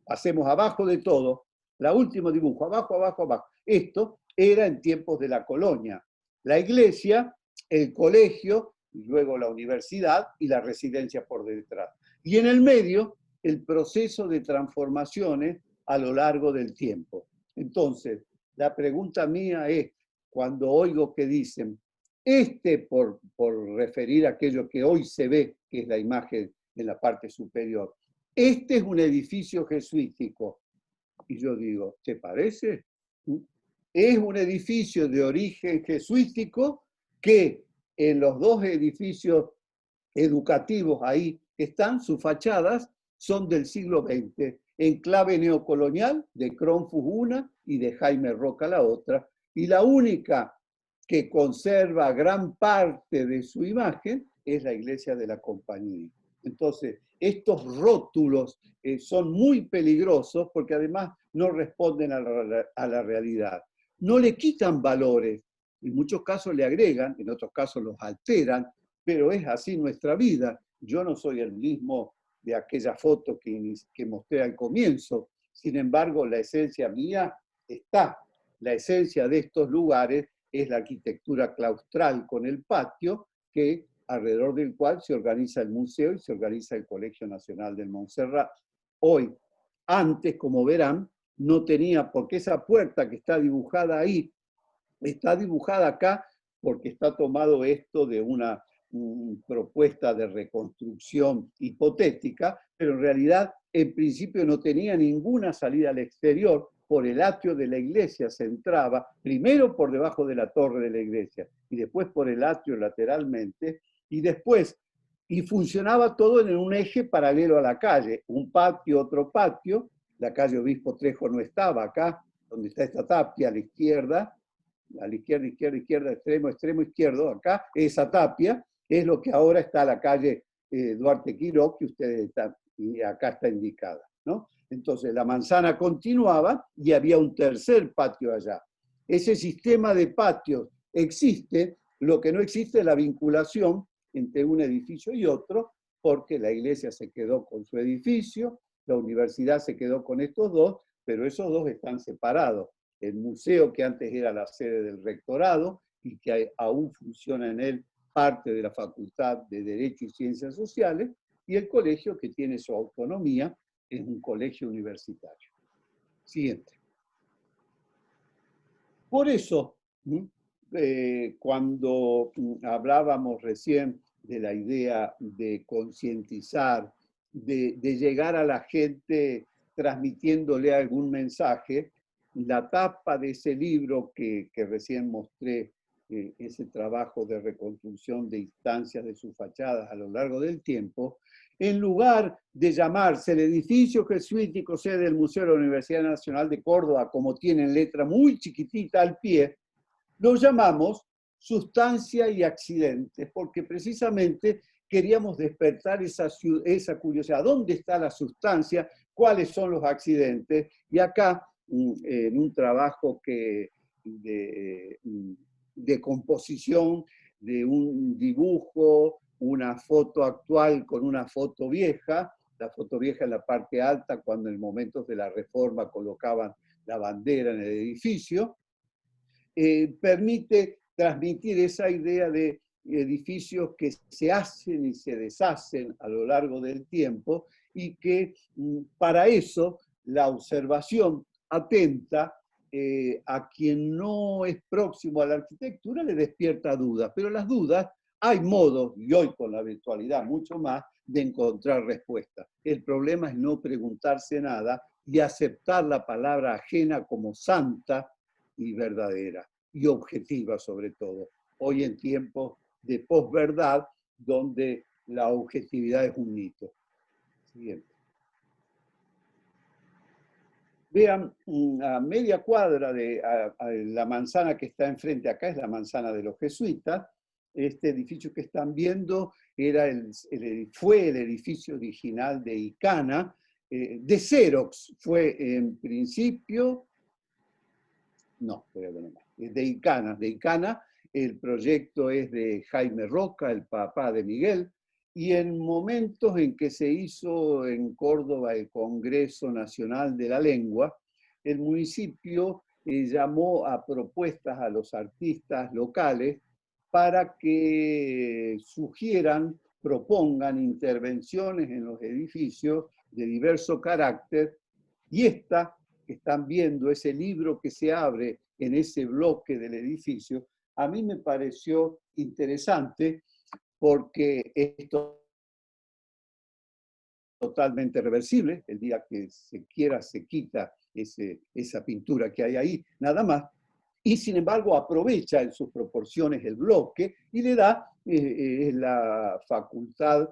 Hacemos abajo de todo, la último dibujo, abajo, abajo, abajo. Esto era en tiempos de la colonia. La iglesia, el colegio, y luego la universidad y la residencia por detrás. Y en el medio, el proceso de transformaciones a lo largo del tiempo. Entonces, la pregunta mía es, cuando oigo que dicen, por referir a aquello que hoy se ve, que es la imagen en la parte superior, este es un edificio jesuítico. Y yo digo, ¿te parece? Es un edificio de origen jesuítico que en los dos edificios educativos ahí están, sus fachadas son del siglo XX, en clave neocolonial, de Cronfus una y de Jaime Roca la otra, y la única que conserva gran parte de su imagen es la iglesia de la Compañía. Entonces, estos rótulos son muy peligrosos porque además no responden a la realidad. No le quitan valores, en muchos casos le agregan, en otros casos los alteran, pero es así nuestra vida. Yo no soy el mismo de aquella foto que mostré al comienzo. Sin embargo, la esencia mía está. La esencia de estos lugares es la arquitectura claustral con el patio, alrededor del cual se organiza el museo y se organiza el Colegio Nacional del Montserrat. Hoy, antes, como verán, no tenía, porque esa puerta que está dibujada ahí, está dibujada acá porque está tomado esto de una propuesta de reconstrucción hipotética, pero en realidad en principio no tenía ninguna salida al exterior. Por el atrio de la iglesia se entraba, primero por debajo de la torre de la iglesia y después por el atrio lateralmente, y funcionaba todo en un eje paralelo a la calle, un patio, otro patio. La calle Obispo Trejo no estaba acá, donde está esta tapia a la izquierda, extremo, extremo izquierdo, acá, esa tapia, es lo que ahora está la calle Duarte Quiró, que ustedes están, y acá está indicada, ¿no? Entonces la manzana continuaba y había un tercer patio allá. Ese sistema de patios existe, lo que no existe es la vinculación entre un edificio y otro, porque la iglesia se quedó con su edificio, la universidad se quedó con estos dos, pero esos dos están separados. El museo, que antes era la sede del rectorado y que aún funciona en él parte de la Facultad de Derecho y Ciencias Sociales, y el colegio, que tiene su autonomía, es un colegio universitario. Siguiente. Por eso, cuando hablábamos recién de la idea de concientizar, de llegar a la gente transmitiéndole algún mensaje, la tapa de ese libro que recién mostré, ese trabajo de reconstrucción de instancias de sus fachadas a lo largo del tiempo, en lugar de llamarse el edificio jesuítico sede del Museo de la Universidad Nacional de Córdoba, como tiene en letra muy chiquitita al pie, lo llamamos sustancia y accidentes, porque precisamente queríamos despertar esa curiosidad. ¿Dónde está la sustancia? ¿Cuáles son los accidentes? Y acá, en un trabajo de composición, de un dibujo, una foto actual con una foto vieja, la foto vieja en la parte alta, cuando en momentos de la Reforma colocaban la bandera en el edificio, permite transmitir esa idea de edificios que se hacen y se deshacen a lo largo del tiempo, y que para eso la observación atenta a quien no es próximo a la arquitectura le despierta dudas, pero las dudas hay modos, y hoy con la virtualidad mucho más, de encontrar respuestas. El problema es no preguntarse nada y aceptar la palabra ajena como santa y verdadera, y objetiva sobre todo. Hoy en tiempos de posverdad, donde la objetividad es un mito. Siguiente. Vean, a media cuadra de la manzana que está enfrente acá, es la manzana de los jesuitas. Este edificio que están viendo fue el edificio original de Icana, de Xerox. Fue en principio, de Icana. El proyecto es de Jaime Roca, el papá de Miguel, y en momentos en que se hizo en Córdoba el Congreso Nacional de la Lengua, el municipio llamó a propuestas a los artistas locales para que sugieran, propongan intervenciones en los edificios de diverso carácter, y esta que están viendo, ese libro que se abre en ese bloque del edificio, a mí me pareció interesante porque esto es totalmente reversible. El día que se quiera se quita esa pintura que hay ahí, nada más. Y sin embargo aprovecha en sus proporciones el bloque y le da la facultad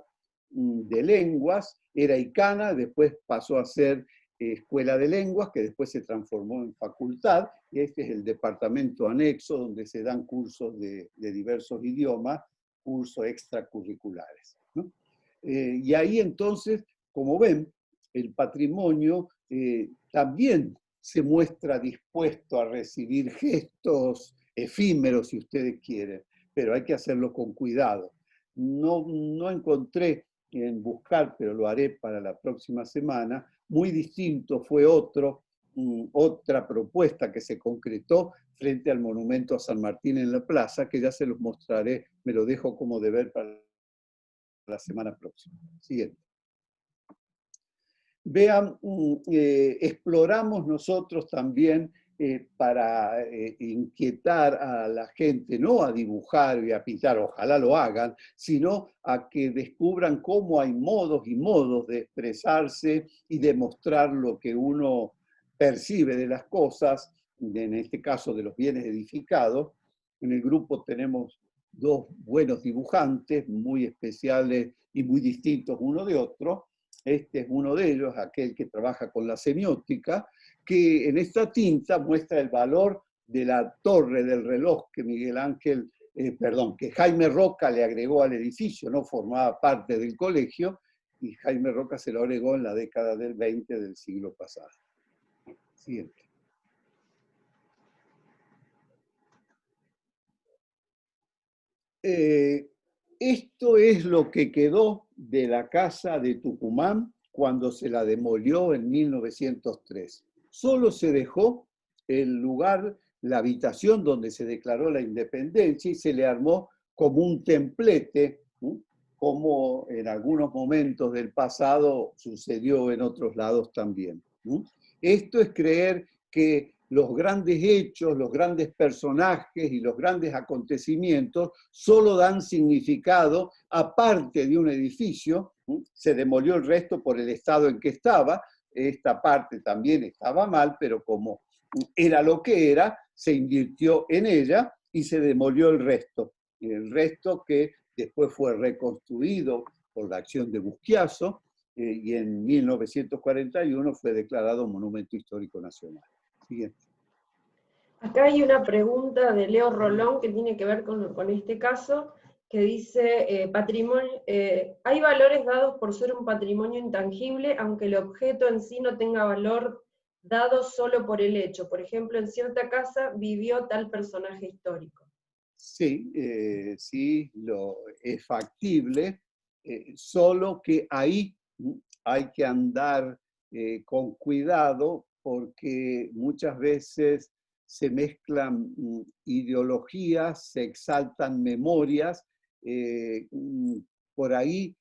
de lenguas. Era icana, después pasó a ser escuela de lenguas, que después se transformó en facultad, y este es el departamento anexo donde se dan cursos de diversos idiomas, cursos extracurriculares, ¿no? Y ahí entonces, como ven, el patrimonio también se muestra dispuesto a recibir gestos efímeros, si ustedes quieren, pero hay que hacerlo con cuidado. No encontré en buscar, pero lo haré para la próxima semana. Muy distinto fue otra propuesta que se concretó frente al monumento a San Martín en la plaza, que ya se los mostraré, me lo dejo como deber para la semana próxima. Siguiente. Vean, exploramos nosotros también para inquietar a la gente, no a dibujar y a pintar, ojalá lo hagan, sino a que descubran cómo hay modos y modos de expresarse y de mostrar lo que uno percibe de las cosas, en este caso de los bienes edificados. En el grupo tenemos dos buenos dibujantes, muy especiales y muy distintos uno de otro. Este es uno de ellos, aquel que trabaja con la semiótica, que en esta tinta muestra el valor de la torre del reloj que que Jaime Roca le agregó al edificio, no formaba parte del colegio, y Jaime Roca se lo agregó en la década del 20 del siglo pasado. Siguiente. Esto es lo que quedó de la casa de Tucumán cuando se la demolió en 1903. Solo se dejó el lugar, la habitación donde se declaró la independencia y se le armó como un templete, ¿sí? Como en algunos momentos del pasado sucedió en otros lados también, ¿sí? Esto es creer que los grandes hechos, los grandes personajes y los grandes acontecimientos solo dan significado aparte de un edificio. Se demolió el resto por el estado en que estaba. Esta parte también estaba mal, pero como era lo que era, se invirtió en ella y se demolió el resto. El resto que después fue reconstruido por la acción de Busquiazo y en 1941 fue declarado Monumento Histórico Nacional. Siguiente. Acá hay una pregunta de Leo Rolón que tiene que ver con este caso, que dice, ¿hay valores dados por ser un patrimonio intangible, aunque el objeto en sí no tenga valor dado solo por el hecho? Por ejemplo, en cierta casa vivió tal personaje histórico. Sí, sí, es factible, solo que ahí hay que andar con cuidado porque muchas veces se mezclan ideologías, se exaltan memorias, por ahí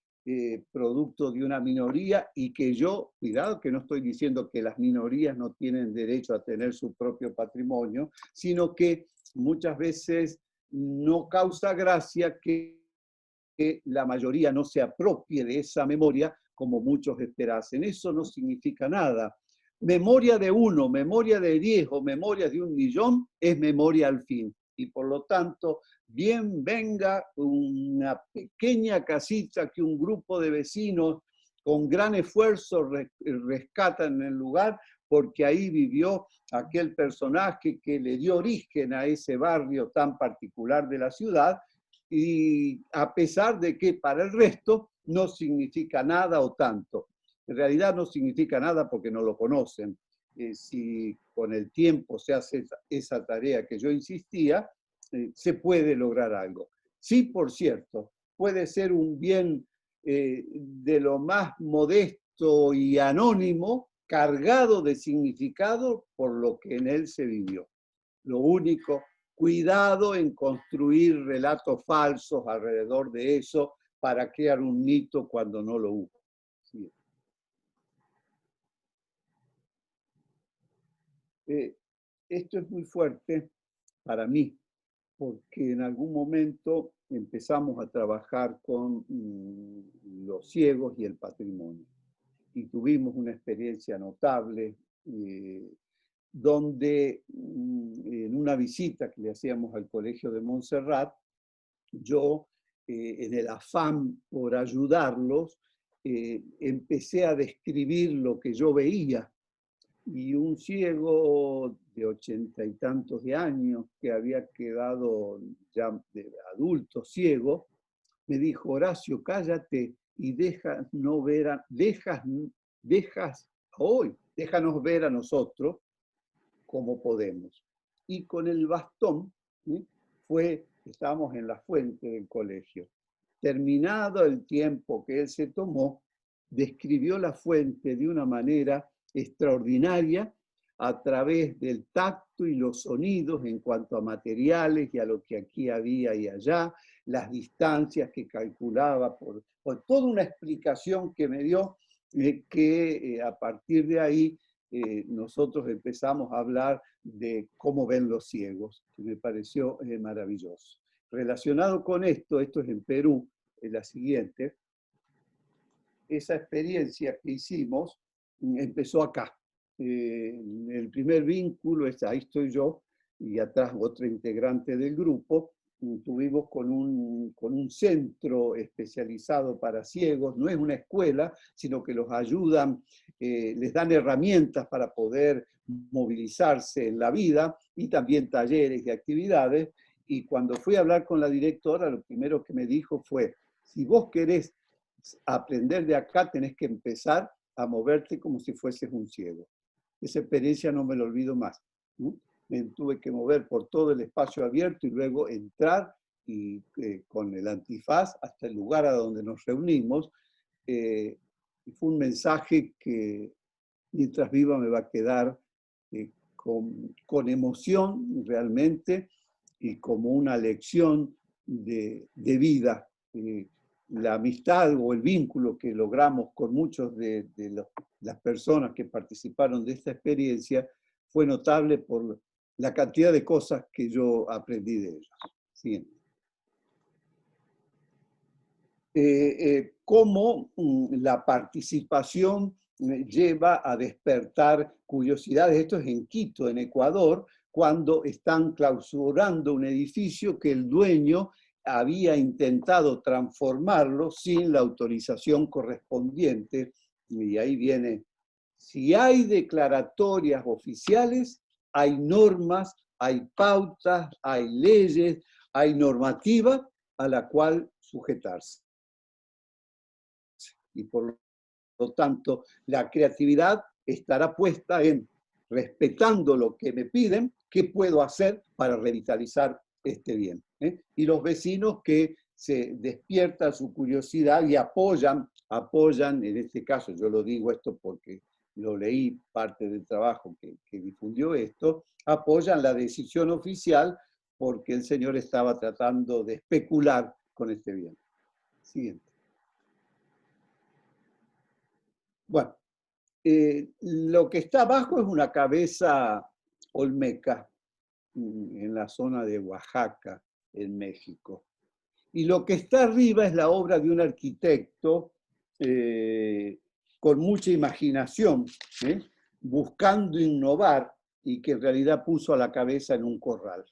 producto de una minoría y que yo, cuidado que no estoy diciendo que las minorías no tienen derecho a tener su propio patrimonio, sino que muchas veces no causa gracia que la mayoría no se apropie de esa memoria como muchos esperasen. Eso no significa nada. Memoria de 1, memoria de 10 o memoria de 1.000.000 es memoria al fin. Y por lo tanto, bien venga una pequeña casita que un grupo de vecinos con gran esfuerzo rescatan en el lugar, porque ahí vivió aquel personaje que le dio origen a ese barrio tan particular de la ciudad, y a pesar de que para el resto no significa nada o tanto. En realidad no significa nada porque no lo conocen. Si con el tiempo se hace esa tarea que yo insistía, se puede lograr algo. Sí, por cierto, puede ser un bien de lo más modesto y anónimo, cargado de significado por lo que en él se vivió. Lo único, cuidado en construir relatos falsos alrededor de eso para crear un mito cuando no lo hubo. Sí. Esto es muy fuerte para mí, porque en algún momento empezamos a trabajar con los ciegos y el patrimonio. Y tuvimos una experiencia notable, donde en una visita que le hacíamos al Colegio de Montserrat, yo, en el afán por ayudarlos, empecé a describir lo que yo veía. Y un ciego de 80 y tantos de años, que había quedado ya de adulto ciego, me dijo: Horacio, cállate y déjanos ver a nosotros como podemos. Y con el bastón, estábamos en la fuente del colegio. Terminado el tiempo que él se tomó, describió la fuente de una manera extraordinaria a través del tacto y los sonidos en cuanto a materiales y a lo que aquí había y allá, las distancias que calculaba, por toda una explicación que me dio, que a partir de ahí nosotros empezamos a hablar de cómo ven los ciegos, que me pareció maravilloso. Relacionado con esto es en Perú, es la siguiente. Esa experiencia que hicimos empezó acá. El primer vínculo es, ahí estoy yo, y atrás otra integrante del grupo. Tuvimos con un centro especializado para ciegos, no es una escuela, sino que los ayudan, les dan herramientas para poder movilizarse en la vida, y también talleres y actividades. Y cuando fui a hablar con la directora, lo primero que me dijo fue: si vos querés aprender de acá, tenés que empezar a moverte como si fueses un ciego. Esa experiencia no me la olvido más. Me tuve que mover por todo el espacio abierto y luego entrar y, con el antifaz hasta el lugar a donde nos reunimos. Y fue un mensaje que mientras viva me va a quedar con emoción realmente, y como una lección de vida. La amistad o el vínculo que logramos con muchos de las personas que participaron de esta experiencia fue notable por la cantidad de cosas que yo aprendí de ellos. Siguiente. Cómo la participación lleva a despertar curiosidades. Esto es en Quito, en Ecuador, cuando están clausurando un edificio que el dueño había intentado transformarlo sin la autorización correspondiente. Y ahí viene: si hay declaratorias oficiales, hay normas, hay pautas, hay leyes, hay normativa a la cual sujetarse. Y por lo tanto, la creatividad estará puesta en, respetando lo que me piden, qué puedo hacer para revitalizar este bien. Y los vecinos que se despiertan su curiosidad y apoyan, en este caso, yo lo digo esto porque lo leí, parte del trabajo que difundió esto, apoyan la decisión oficial porque el señor estaba tratando de especular con este bien. Siguiente. Bueno, lo que está abajo es una cabeza olmeca en la zona de Oaxaca, en México. Y lo que está arriba es la obra de un arquitecto con mucha imaginación, buscando innovar, y que en realidad puso a la cabeza en un corral.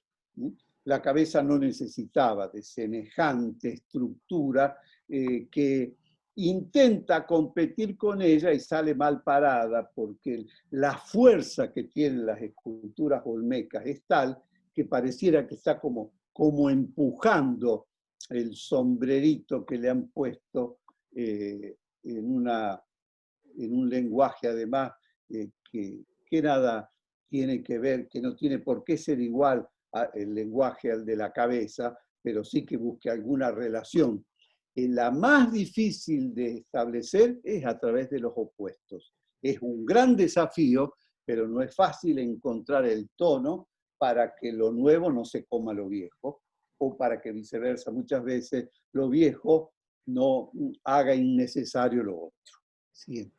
La cabeza no necesitaba de semejante estructura que intenta competir con ella y sale mal parada, porque la fuerza que tienen las esculturas olmecas es tal que pareciera que está como empujando el sombrerito que le han puesto en un lenguaje además que nada tiene que ver, que no tiene por qué ser igual el lenguaje al de la cabeza, pero sí que busque alguna relación. La más difícil de establecer es a través de los opuestos. Es un gran desafío, pero no es fácil encontrar el tono para que lo nuevo no se coma lo viejo, o para que viceversa, muchas veces lo viejo no haga innecesario lo otro. Siguiente.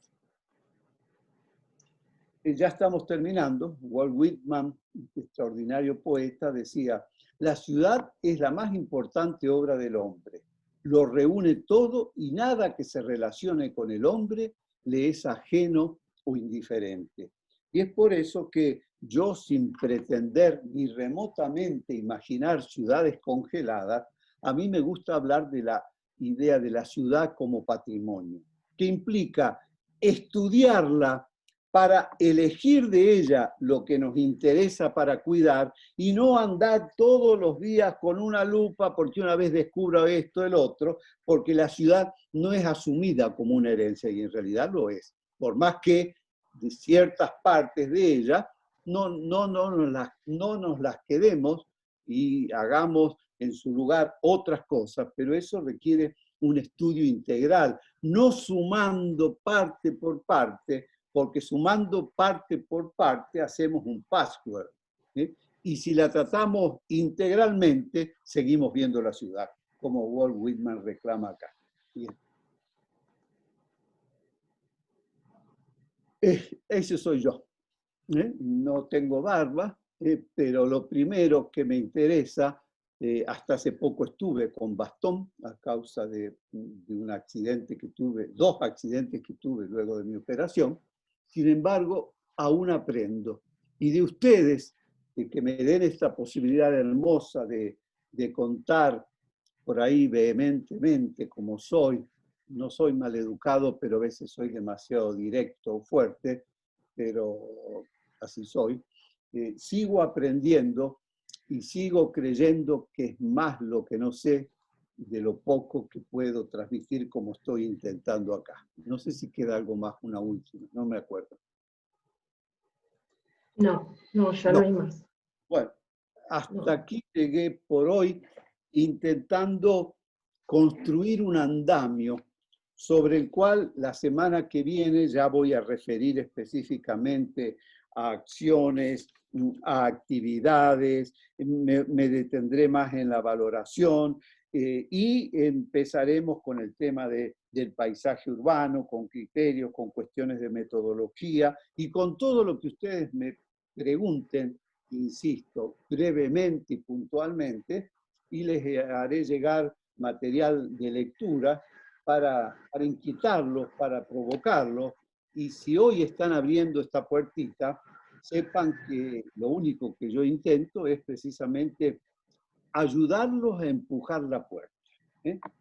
ya estamos terminando. Walt Whitman, extraordinario poeta, decía: la ciudad es la más importante obra del hombre. Lo reúne todo y nada que se relacione con el hombre le es ajeno o indiferente. Y es por eso que yo, sin pretender ni remotamente imaginar ciudades congeladas, a mí me gusta hablar de la idea de la ciudad como patrimonio, que implica estudiarla para elegir de ella lo que nos interesa para cuidar y no andar todos los días con una lupa porque una vez descubra esto, el otro, porque la ciudad no es asumida como una herencia y en realidad lo es. Por más que de ciertas partes de ella no nos las quedemos y hagamos en su lugar otras cosas, pero eso requiere un estudio integral, no sumando parte por parte, porque sumando parte por parte hacemos un patchwork, ¿sí? Y si la tratamos integralmente, seguimos viendo la ciudad, como Walt Whitman reclama acá. Bien. Ese soy yo. No tengo barba, pero lo primero que me interesa, hasta hace poco estuve con bastón a causa de un accidente que tuve, 2 accidentes que tuve luego de mi operación. Sin embargo, aún aprendo. Y de ustedes, que me den esta posibilidad hermosa de contar por ahí vehementemente como soy, no soy maleducado, pero a veces soy demasiado directo o fuerte, pero así soy, sigo aprendiendo y sigo creyendo que es más lo que no sé de lo poco que puedo transmitir como estoy intentando acá. No sé si queda algo más, una última, no me acuerdo. No, ya no hay más. Bueno, hasta aquí llegué por hoy intentando construir un andamio sobre el cual la semana que viene ya voy a referir específicamente a acciones, a actividades, me detendré más en la valoración y empezaremos con el tema del paisaje urbano, con criterios, con cuestiones de metodología y con todo lo que ustedes me pregunten, insisto, brevemente y puntualmente, y les haré llegar material de lectura para inquietarlos, para provocarlos. Y si hoy están abriendo esta puertita, sepan que lo único que yo intento es precisamente ayudarlos a empujar la puerta.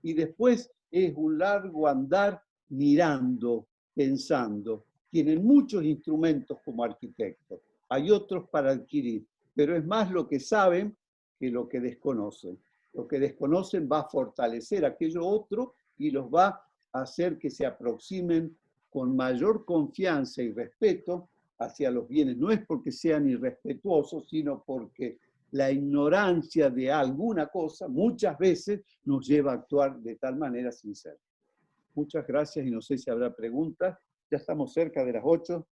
Y después es un largo andar mirando, pensando. Tienen muchos instrumentos como arquitectos, hay otros para adquirir, pero es más lo que saben que lo que desconocen. Lo que desconocen va a fortalecer aquello otro y los va a hacer que se aproximen con mayor confianza y respeto hacia los bienes. No es porque sean irrespetuosos, sino porque la ignorancia de alguna cosa muchas veces nos lleva a actuar de tal manera sin ser. Muchas gracias y no sé si habrá preguntas. Ya estamos cerca de las 8.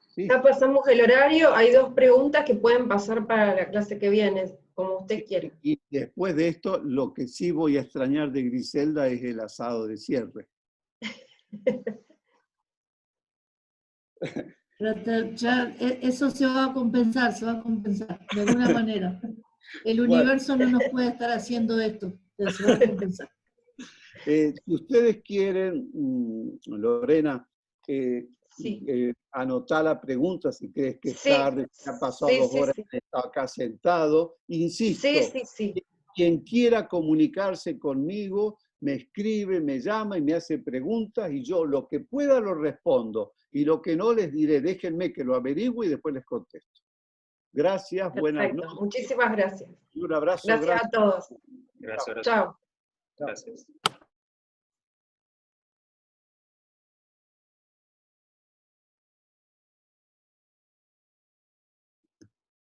¿Sí? Ya pasamos el horario, hay 2 preguntas que pueden pasar para la clase que viene, como usted quiera. Y después de esto, lo que sí voy a extrañar de Griselda es el asado de cierre. Ya, eso se va a compensar de alguna manera. El universo no nos puede estar haciendo esto, se va a compensar. Si ustedes quieren, Lorena, sí. anotar la pregunta, si crees que es sí, tarde, que ha pasado 2 horas, he estado acá sentado. Insisto, quien quiera comunicarse conmigo, me escribe, me llama y me hace preguntas y yo lo que pueda lo respondo y lo que no les diré, déjenme que lo averigüe y después les contesto. Gracias, perfecto. Buenas noches. Muchísimas gracias. Un abrazo. Gracias a todos. Gracias. Chao. Gracias.